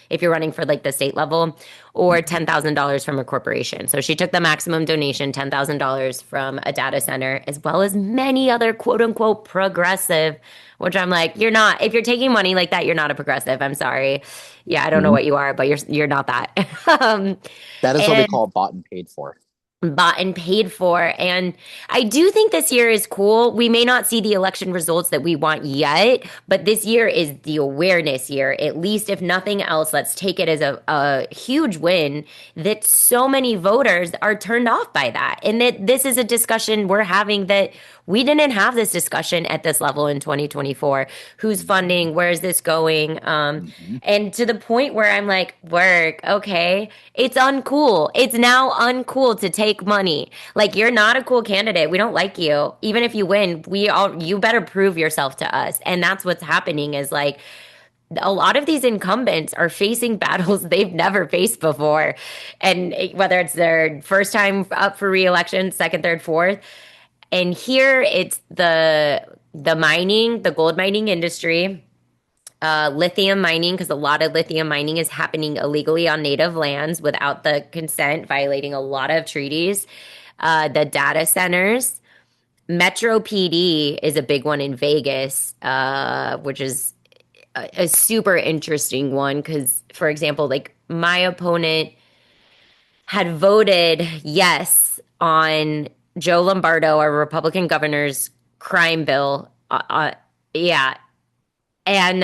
if you're running for like the state level or $10,000 from a corporation. So she took the maximum donation, $10,000 from a data center, as well as many other quote unquote progressive, which I'm like, you're not, if you're taking money like that, you're not a progressive. I'm sorry. Yeah, I don't know Mhm. what you are, but you're not that. um, That is what we and call bought and paid for. bought and paid for. And I do think this year is cool. We may not see the election results that we want yet, but this year is the awareness year. At least, if nothing else, let's take it as a huge win that so many voters are turned off by that. And that this is a discussion we're having that we didn't have this discussion at this level in 2024. Who's funding? Where is this going? Mhm. And to the point where I'm like, work, okay, it's uncool. It's now uncool to take make money. Like you're not a cool candidate. We don't like you. Even if you win, you better prove yourself to us. And that's what's happening is like a lot of these incumbents are facing battles they've never faced before. And whether it's their first time up for reelection, second, third, fourth, and here it's the gold mining industry, lithium mining, because a lot of lithium mining is happening illegally on native lands without the consent, violating a lot of treaties. The data centers, Metro PD is a big one in Vegas, which is a super interesting one because, for example, like my opponent had voted yes on Joe Lombardo, our Republican governor's crime bill. Yeah, and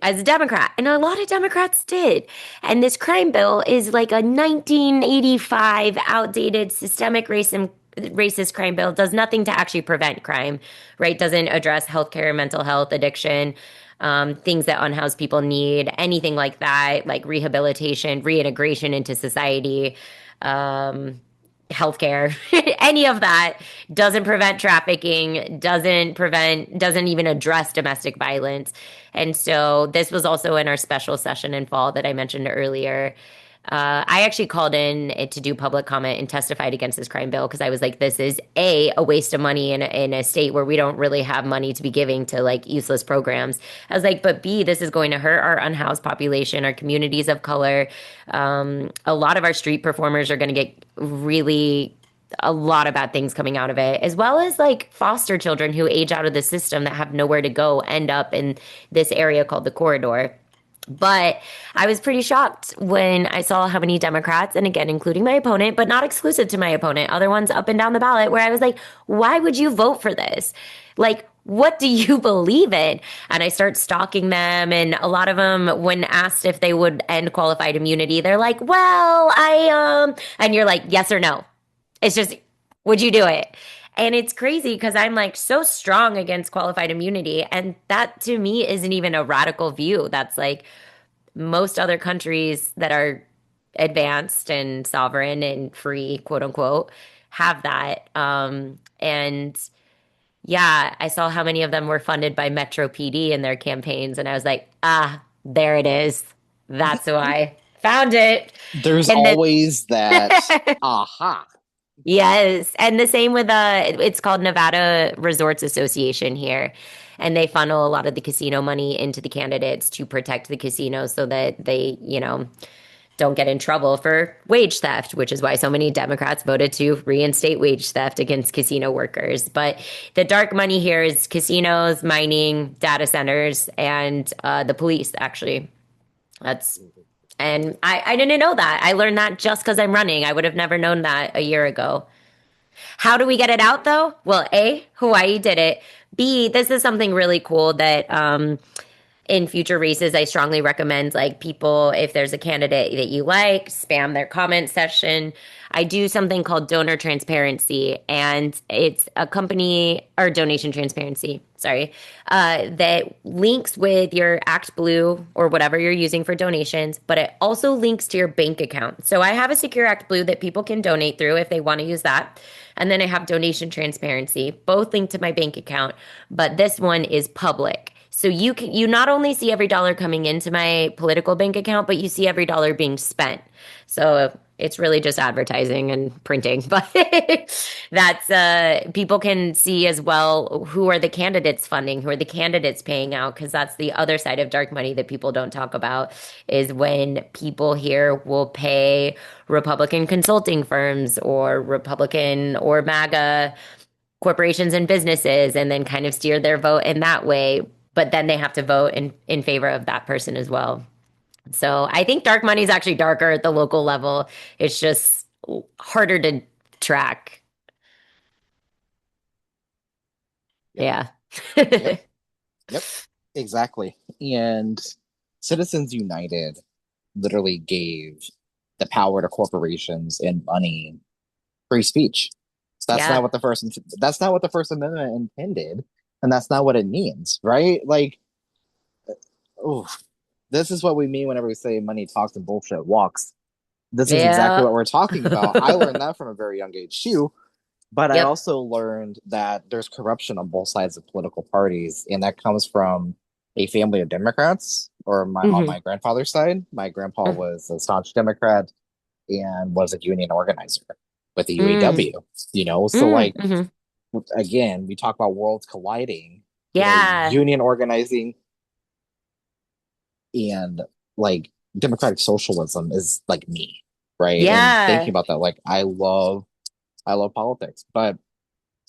as a Democrat, and a lot of Democrats did. And this crime bill is like a 1985 outdated systemic racist crime bill. Does nothing to actually prevent crime, right? Doesn't address healthcare, mental health, addiction, things that unhoused people need, anything like that, like rehabilitation, reintegration into society. Um, Healthcare, any of that doesn't prevent trafficking, doesn't even address domestic violence. And so this was also in our special session in fall that I mentioned earlier. I actually called in to do public comment and testified against this crime bill because I was like, this is a waste of money in a state where we don't really have money to be giving to like useless programs. I was like, but B, this is going to hurt our unhoused population, our communities of color. A lot of our street performers are going to get really a lot of bad things coming out of it, as well as like foster children who age out of the system that have nowhere to go end up in this area called the corridor. But I was pretty shocked when I saw how many Democrats, and again, including my opponent, but not exclusive to my opponent, other ones up and down the ballot, where I was like, why would you vote for this? Like, what do you believe in? And I start stalking them. And a lot of them, when asked if they would end qualified immunity, they're like, well, and you're like, yes or no. It's just, would you do it? And it's crazy because I'm like so strong against qualified immunity. And that to me isn't even a radical view. That's like most other countries that are advanced and sovereign and free, quote unquote, have that. And yeah, I saw how many of them were funded by Metro PD in their campaigns. And I was like, ah, there it is. That's why. Found it. There's And then always that aha. yes, and the same with it's called Nevada Resorts Association here, and they funnel a lot of the casino money into the candidates to protect the casinos so that they, don't get in trouble for wage theft, which is why so many Democrats voted to reinstate wage theft against casino workers. But the dark money here is casinos, mining, data centers, and the police, actually. That's and I didn't know that. I learned that just because I'm running. I would have never known that a year ago. How do we get it out though? Well, A, Hawaii did it. B, this is something really cool that in future races, I strongly recommend like people, if there's a candidate that you like, spam their comment section. I do something called donor transparency, and it's a company or donation transparency, sorry, that links with your Act Blue or whatever you're using for donations, but it also links to your bank account. So I have a secure Act Blue that people can donate through if they want to use that. And then I have donation transparency, both linked to my bank account, but this one is public. So you not only see every dollar coming into my political bank account, but you see every dollar being spent. So it's really just advertising and printing, but that's people can see as well who are the candidates funding, who are the candidates paying out, because that's the other side of dark money that people don't talk about is when people here will pay Republican consulting firms or Republican or MAGA corporations and businesses and then kind of steer their vote in that way. But then they have to vote in favor of that person as well. So I think dark money is actually darker at the local level. It's just harder to track. Yep. Yeah. Yep. Yep. Exactly. And Citizens United literally gave the power to corporations and money free speech. So Yeah. that's not what the First Amendment intended, and that's not what it means, right? Like, oh, this is what we mean whenever we say money talks and bullshit walks. this is exactly Yeah. what we're talking about. I learned that from a very young age too. But I Yep. also learned that there's corruption on both sides of political parties, and that comes from a family of Democrats, or on Hmm. my grandfather's side. My grandpa was a staunch Democrat and was a union organizer with the Mm-hmm. UAW. So like Mm-hmm. again, we talk about worlds colliding. Yeah. Union organizing and like democratic socialism is like me, right? And thinking Yeah. about that, like I love politics, but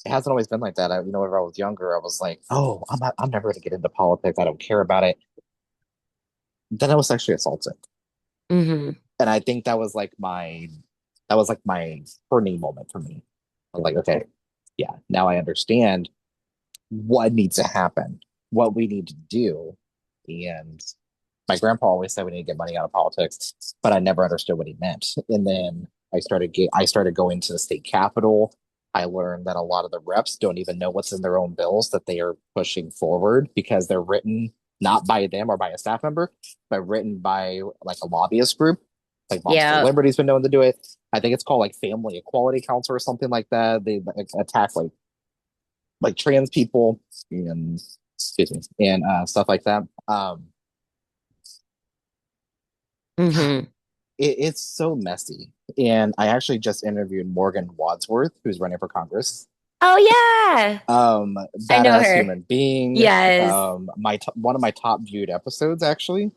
it hasn't always been like that. Whenever I was younger, I was like, "Oh, I'm never going to get into politics. I don't care about it." Then I was sexually assaulted, Hmm. and I think that was like my turning moment for me. I'm like, okay, yeah, now I understand what needs to happen, what we need to do, and my grandpa always said we need to get money out of politics, but I never understood what he meant. And then I started going to the state capitol. I learned that a lot of the reps don't even know what's in their own bills that they are pushing forward because they're written not by them or by a staff member, but written by like a lobbyist group. Like Moms for Yeah. Liberty's been known to do it. I think it's called like Family Equality Council or something like that. They like, attack like trans people and excuse me and stuff like that. Hmm. It's so messy. And I actually just interviewed Morgan Wadsworth, who's running for Congress. Oh yeah. I know Badass her. human being. Yes. One of my top viewed episodes actually.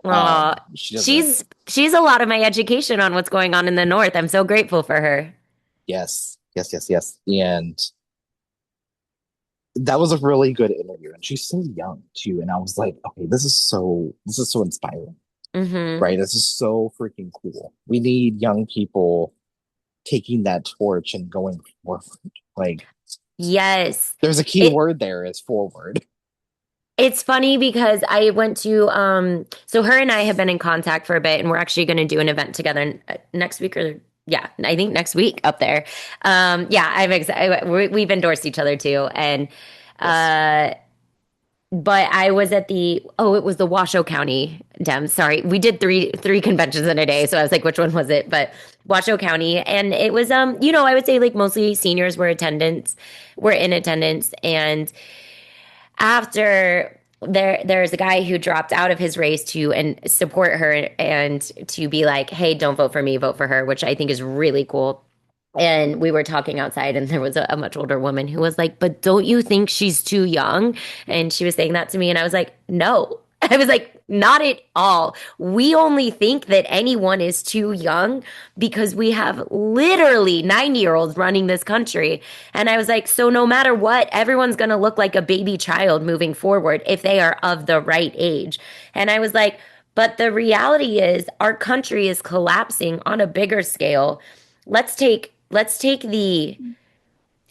Aw. She does a She's a lot of my education on what's going on in the North. I'm so grateful for her. yes, yes, yes, yes. And that was a really good interview. And she's so young too. And I was like, okay, this is so inspiring, Hmm. right? This is so freaking cool. We need young people taking that torch and going forward. Like Yes. there's a key It word there is forward. it's funny because I went to so her and I have been in contact for a bit and we're actually going to do an event together next week or yeah, I think next week up there. Yeah, we've endorsed each other too and Yes. uh but I was at it was the Washoe County Dem. Sorry. We did three conventions in a day, so I was like which one was it? But Washoe County and it was I would say like mostly seniors were in attendance and after there's a guy who dropped out of his race to and support her and to be like, hey, don't vote for me, vote for her, which I think is really cool. And we were talking outside, and there was a much older woman who was like, but don't you think she's too young? And she was saying that to me, and I was like, no. I was like, not at all. We only think that anyone is too young because we have literally 90-year-olds running this country. And I was like, so no matter what, everyone's going to look like a baby child moving forward if they are of the right age. And I was like, but the reality is our country is collapsing on a bigger scale. Let's take the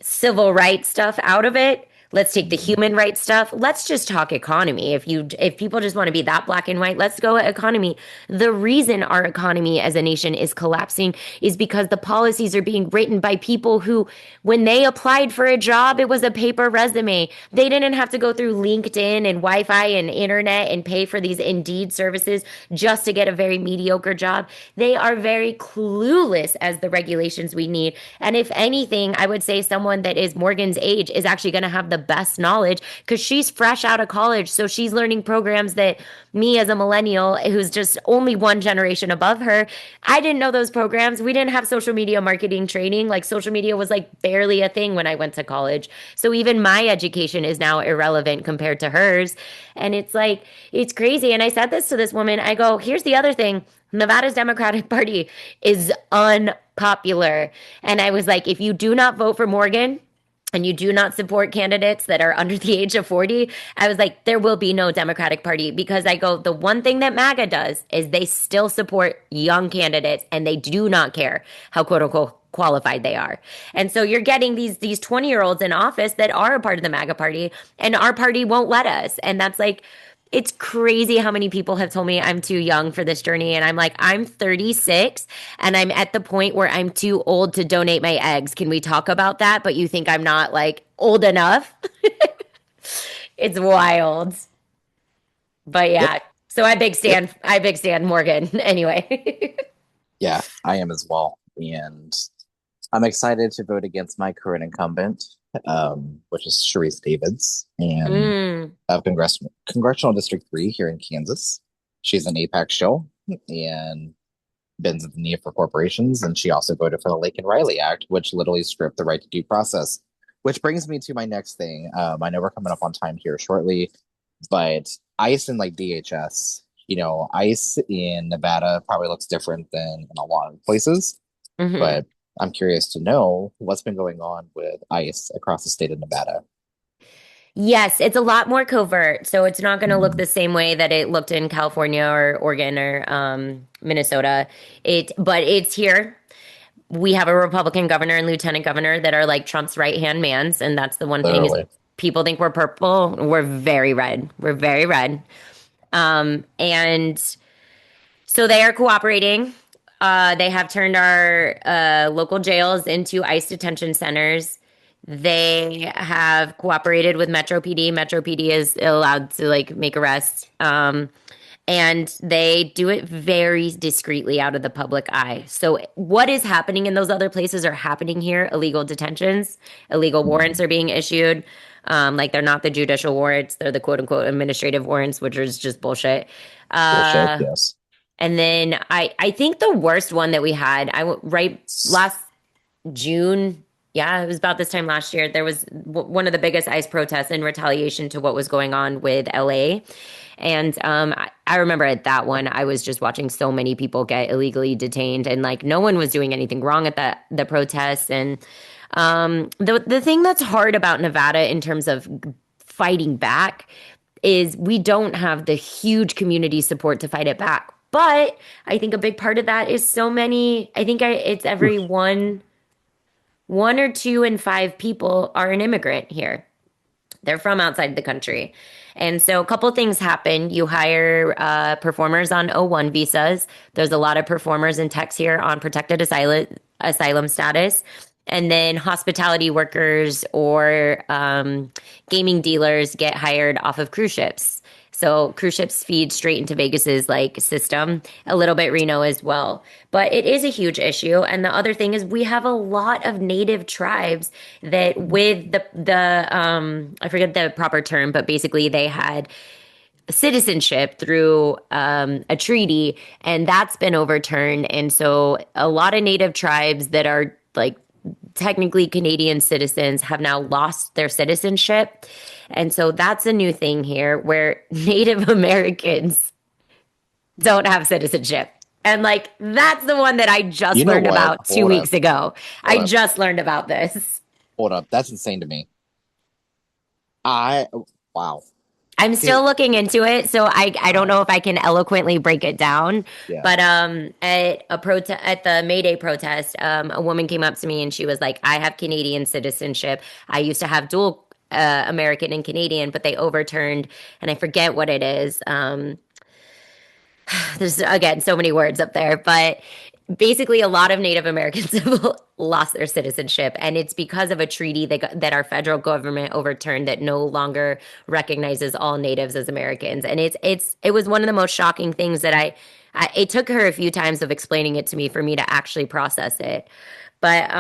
civil rights stuff out of it. Let's take the Mhm. human rights stuff. Let's just talk economy. If people just want to be that black and white, let's go economy. The reason our economy as a nation is collapsing is because the policies are being written by people who when they applied for a job, it was a paper resume. They didn't have to go through LinkedIn and Wi-Fi and internet and pay for these Indeed services just to get a very mediocre job. They are very clueless as the regulations we need. And if anything, I would say someone that is Morgan's age is actually going to have the best knowledge because she's fresh out of college. So she's learning programs that me as a millennial who's just only one generation above her, I didn't know those programs. We didn't have social media marketing training. Like social media was like barely a thing when I went to college. So even my education is now irrelevant compared to hers. And it's like, it's crazy. And I said this to this woman. I go, here's the other thing. Nevada's Democratic Party is unpopular. And I was like, if you do not vote for Morgan, and you do not support candidates that are under the age of 40, I was like, there will be no Democratic Party because I go, the one thing that MAGA does is they still support young candidates and they do not care how quote unquote qualified they are. And so you're getting these 20-year-olds in office that are a part of the MAGA party and our party won't let us. And that's like it's crazy how many people have told me I'm too young for this journey. And I'm like, I'm 36 and I'm at the point where I'm too old to donate my eggs. Can we talk about that? But you think I'm not like old enough? It's wild. But Yep. yeah. So Yep. I big stand Morgan anyway. Yeah, I am as well. And I'm excited to vote against my current incumbent, which is Sharice Davids, and Mm. of Congressional District 3 here in Kansas. She's an APAC show and bends at the knee for corporations. And she also voted for the Lake and Riley Act, which literally stripped the right to due process. Which brings me to my next thing. I know we're coming up on time here shortly, but ICE and like DHS, ICE in Nevada probably looks different than in a lot of places, Hmm. but I'm curious to know what's been going on with ICE across the state of Nevada. Yes, it's a lot more covert, so it's not going to look Mm, the same way that it looked in California or Oregon or Minnesota. But it's here. We have a Republican governor and lieutenant governor that are like Trump's right hand mans, and that's the one thing is literally. people think we're purple. We're very red. We're very red. And so they are cooperating. They have turned our local jails into ICE detention centers. They have cooperated with Metro PD. Metro PD is allowed to like make arrests. And they do it very discreetly out of the public eye. So, what is happening in those other places are happening here. Illegal detentions, illegal warrants Mm, are being issued. Like they're not the judicial warrants; they're the quote unquote administrative warrants, which is just bullshit. bullshit. Uh, Yes. and then I think the worst one that we had right last June. Yeah, it was about this time last year. There was one of the biggest ICE protests in retaliation to what was going on with LA. And I remember at that one, I was just watching so many people get illegally detained, and like no one was doing anything wrong at the protests. And the thing that's hard about Nevada in terms of fighting back is we don't have the huge community support to fight it back. But I think a big part of that is so many. I think it's every one or two in five people are an immigrant here. They're from outside the country. And so a couple things happen. You hire performers on O1 visas. There's a lot of performers and techs here on protected asylum status. And then hospitality workers or gaming dealers get hired off of cruise ships. So cruise ships feed straight into Vegas's like system, a little bit Reno as well. But it is a huge issue. And the other thing is we have a lot of native tribes that with the I forget the proper term, but basically they had citizenship through a treaty, and that's been overturned. And so a lot of native tribes that are like technically Canadian citizens have now lost their citizenship. And so that's a new thing here where Native Americans don't have citizenship. And like that's the one that I just You know learned what? about 2 weeks ago. Hold I up, just learned about this. hold up. That's insane to me. I, wow. I'm Okay, still looking into it, so I don't wow. know if I can eloquently break it down. Yeah. But at the May Day protest, a woman came up to me and she was like, "I have Canadian citizenship. I used to have dual American and Canadian, but they overturned, and I forget what it is. There's again so many words up there, but basically a lot of Native Americans have lost their citizenship, and it's because of a treaty that our federal government overturned that no longer recognizes all natives as Americans. And it was one of the most shocking things that it took her a few times of explaining it to me for me to actually process it. But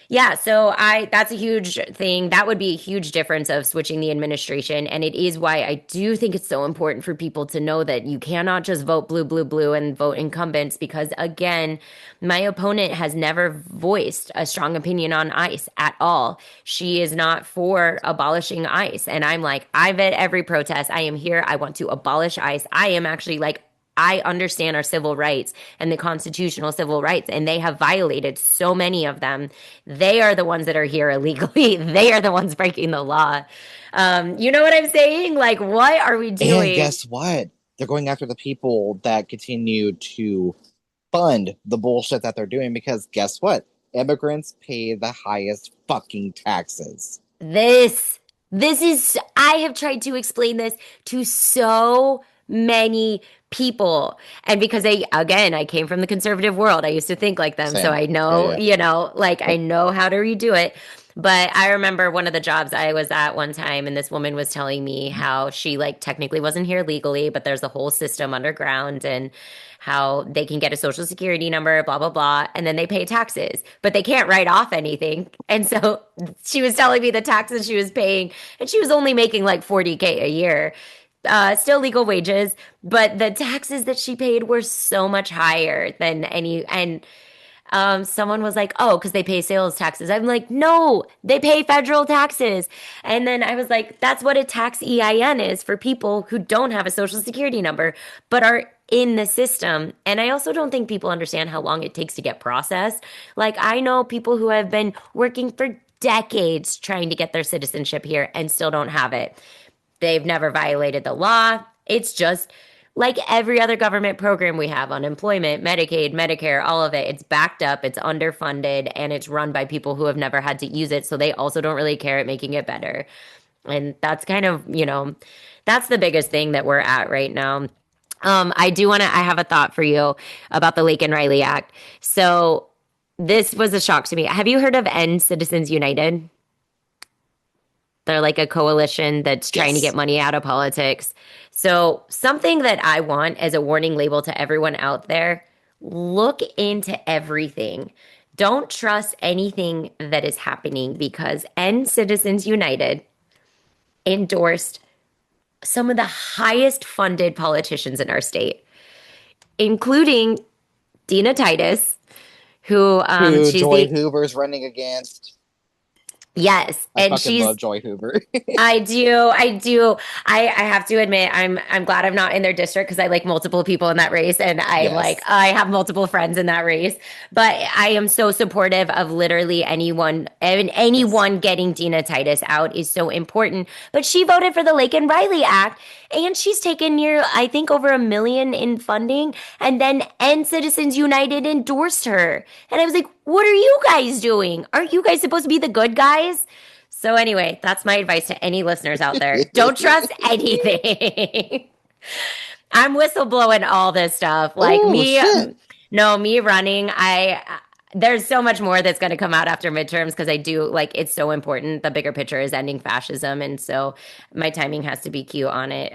yeah, so I that's a huge thing. That would be a huge difference of switching the administration. And it is why I do think it's so important for people to know that you cannot just vote blue, blue, blue and vote incumbents because again, my opponent has never voiced a strong opinion on ICE at all. She is not for abolishing ICE. And I'm like, I've at every protest, I am here. I want to abolish ICE. I am actually like I understand our civil rights and the constitutional civil rights, and they have violated so many of them. They are the ones that are here illegally. They are the ones breaking the law. You know what I'm saying? Like, what are we And doing? guess what? They're going after the people that continue to fund the bullshit that they're doing because guess what? Immigrants pay the highest fucking taxes. This, this is, I have tried to explain this to so many people. And because again, I came from the conservative world, I used to think like them. So Same. I Yeah, know, yeah. like I Yep. know how to redo it. But I remember one of the jobs I was at one time, and this woman was telling me how she like technically wasn't here legally, but there's a whole system underground and how they can get a social security number, blah, blah, blah, and then they pay taxes, but they can't write off anything. And so she was telling me the taxes she was paying, and she was only making like 40K a year. Still legal wages, but the taxes that she paid were so much higher than any, and someone was like, oh, because they pay sales taxes. I'm like, no, they pay federal taxes. And then I was like, that's what a tax EIN is for people who don't have a social security number, but are in the system. And I also don't think people understand how long it takes to get processed. Like, I know people who have been working for decades trying to get their citizenship here and still don't have it. They've never violated the law. It's just like every other government program we have, unemployment, Medicaid, Medicare, all of it. It's backed up, it's underfunded, and it's run by people who have never had to use it. So they also don't really care at making it better. And that's kind of, that's the biggest thing that we're at right now. I have a thought for you about the Lake and Riley Act. So this was a shock to me. Have you heard of End Citizens United? They're like a coalition that's trying to get Yes. money out of politics. So, something that I want as a warning label to everyone out there, look into everything. Don't trust anything that is happening because End Citizens United endorsed some of the highest funded politicians in our state, including Dina Titus, who Who she's Joy the Hoover's running against. yes, I and fucking she's love Joy Hoover. I do. I do. I have to admit, I'm glad I'm not in their district because I like multiple people in that race, and I'm like Yes. I have multiple friends in that race. But I am so supportive of literally anyone, and Yes. anyone getting Dina Titus out is so important. But she voted for the Lake and Riley Act, and she's taken near I think over $1 million in funding, and then End Citizens United endorsed her, and I was like, what are you guys doing? Aren't you guys supposed to be the good guys? So anyway, that's my advice to any listeners out there. Don't trust anything. I'm whistleblowing all this stuff. Like Oh me, shit. no, me running, I there's so much more that's going to come out after midterms because I do like it's so important. The bigger picture is ending fascism, and so my timing has to be cute on it.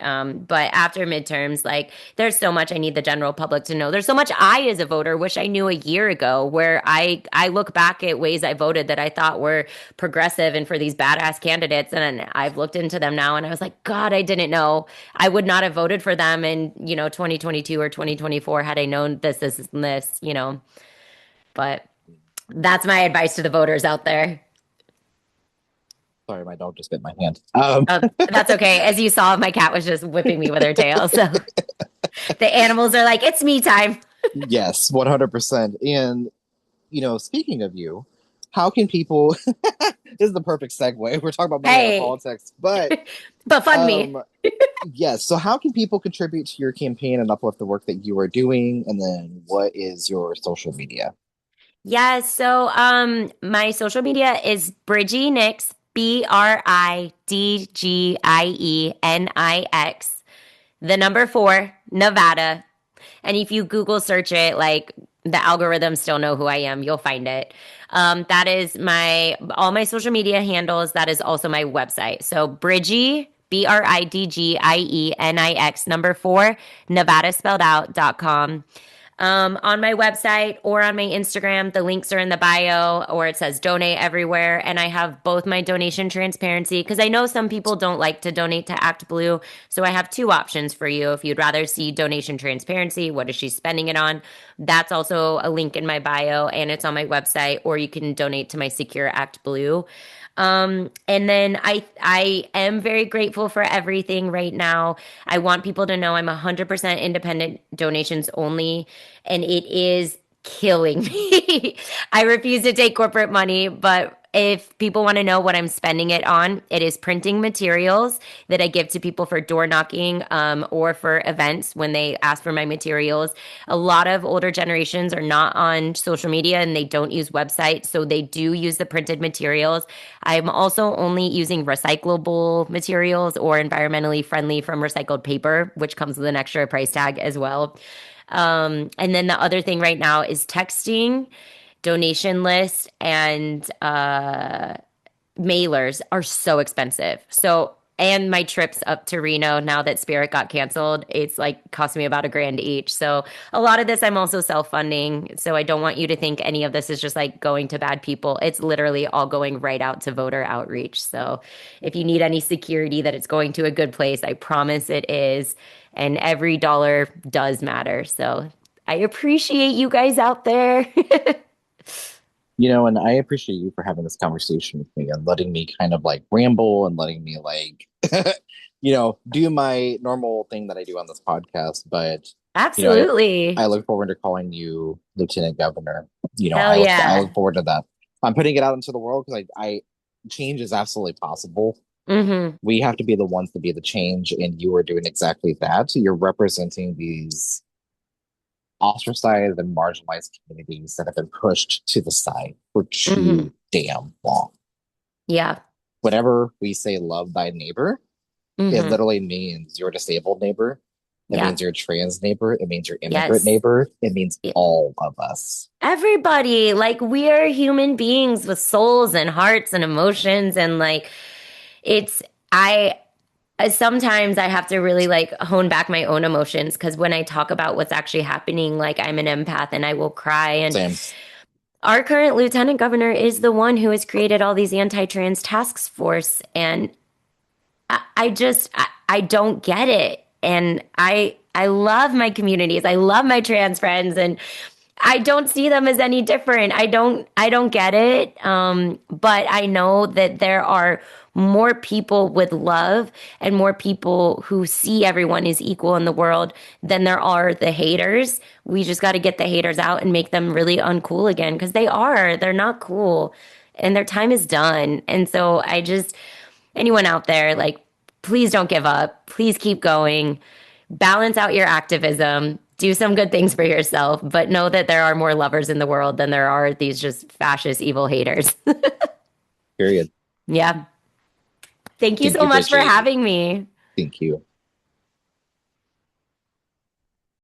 But after midterms, like there's so much I need the general public to know. There's so much I, as a voter, wish I knew a year ago. Where I look back at ways I voted that I thought were progressive and for these badass candidates, and I've looked into them now, and I was like, God, I didn't know. I would not have voted for them in 2022 or 2024 had I known this. But that's my advice to the voters out there. Sorry, my dog just bit my hand. That's okay. As you saw, my cat was just whipping me with her tail. So the animals are like, it's me time. Yes, 100%. And speaking of you, how can people this is the perfect segue. We're talking about money out of Hey, politics, but but fund me. um yes, so how can people contribute to your campaign and uplift the work that you are doing? And then what is your social media? Yeah, so my social media is BridgieNix, BridgieNix, the number 4, Nevada. And if you Google search it, like the algorithms still know who I am, you'll find it. That is my all my social media handles. That is also my website. So Bridgie, BridgieNix, number 4, Nevada spelled out.com. On my website or on my Instagram. The links are in the bio, or it says donate everywhere. And I have both my donation transparency because I know some people don't like to donate to Act Blue. So I have 2 options for you. If you'd rather see donation transparency, what is she spending it on? That's also a link in my bio and it's on my website, or you can donate to my Secure Act Blue. And then I am very grateful for everything right now. I want people to know I'm 100% independent donations only, and it is killing me. I refuse to take corporate money, but if people want to know what I'm spending it on, it is printing materials that I give to people for door knocking, or for events when they ask for my materials. A lot of older generations are not on social media and they don't use websites, so they do use the printed materials. I'm also only using recyclable materials or environmentally friendly from recycled paper, which comes with an extra price tag as well. And then the other thing right now is texting, donation list, and mailers are so expensive. So, and my trips up to Reno now that Spirit got canceled, it's like cost me about $1,000 each. So, a lot of this I'm also self-funding. So, I don't want you to think any of this is just like going to bad people. It's literally all going right out to voter outreach. So, if you need any security that it's going to a good place, I promise it is. And every dollar does matter. So, I appreciate you guys out there. And I appreciate you for having this conversation with me and letting me kind of like ramble and letting me like, do my normal thing that I do on this podcast. But, you know, I, Absolutely. I look forward to calling you Lieutenant Governor. Hell I yeah. look forward to that. I'm putting it out into the world because I change is absolutely possible. Hmm. We have to be the ones to be the change, and you are doing exactly that. You're representing these ostracized and marginalized communities that have been pushed to the side for Hmm. too damn long. Yeah. Whenever we say love thy neighbor, it Hmm. literally means your disabled neighbor. It Yeah. means your trans neighbor. It means your immigrant Yes. neighbor. It means Yeah. all of us. Everybody, like we are human beings with souls and hearts and emotions and like it's I sometimes I have to really like hone back my own emotions because when I talk about what's actually happening, like I'm an empath and I will cry. And Same. our current lieutenant governor is the one who has created all these anti-trans task force, and I don't get it. And I love my communities. I love my trans friends and I don't see them as any different. I don't get it. But I know that there are more people with love and more people who see everyone as equal in the world than there are the haters. We just got to get the haters out and make them really uncool again because they are. They're not cool and their time is done. And so I just anyone out there, like, please don't give up. Please keep going. Balance out your activism. Do some good things for yourself, but know that there are more lovers in the world than there are these just fascist, evil haters. Period. Yeah. Thank you Thank so you, much for Bridgie. having me. Thank you.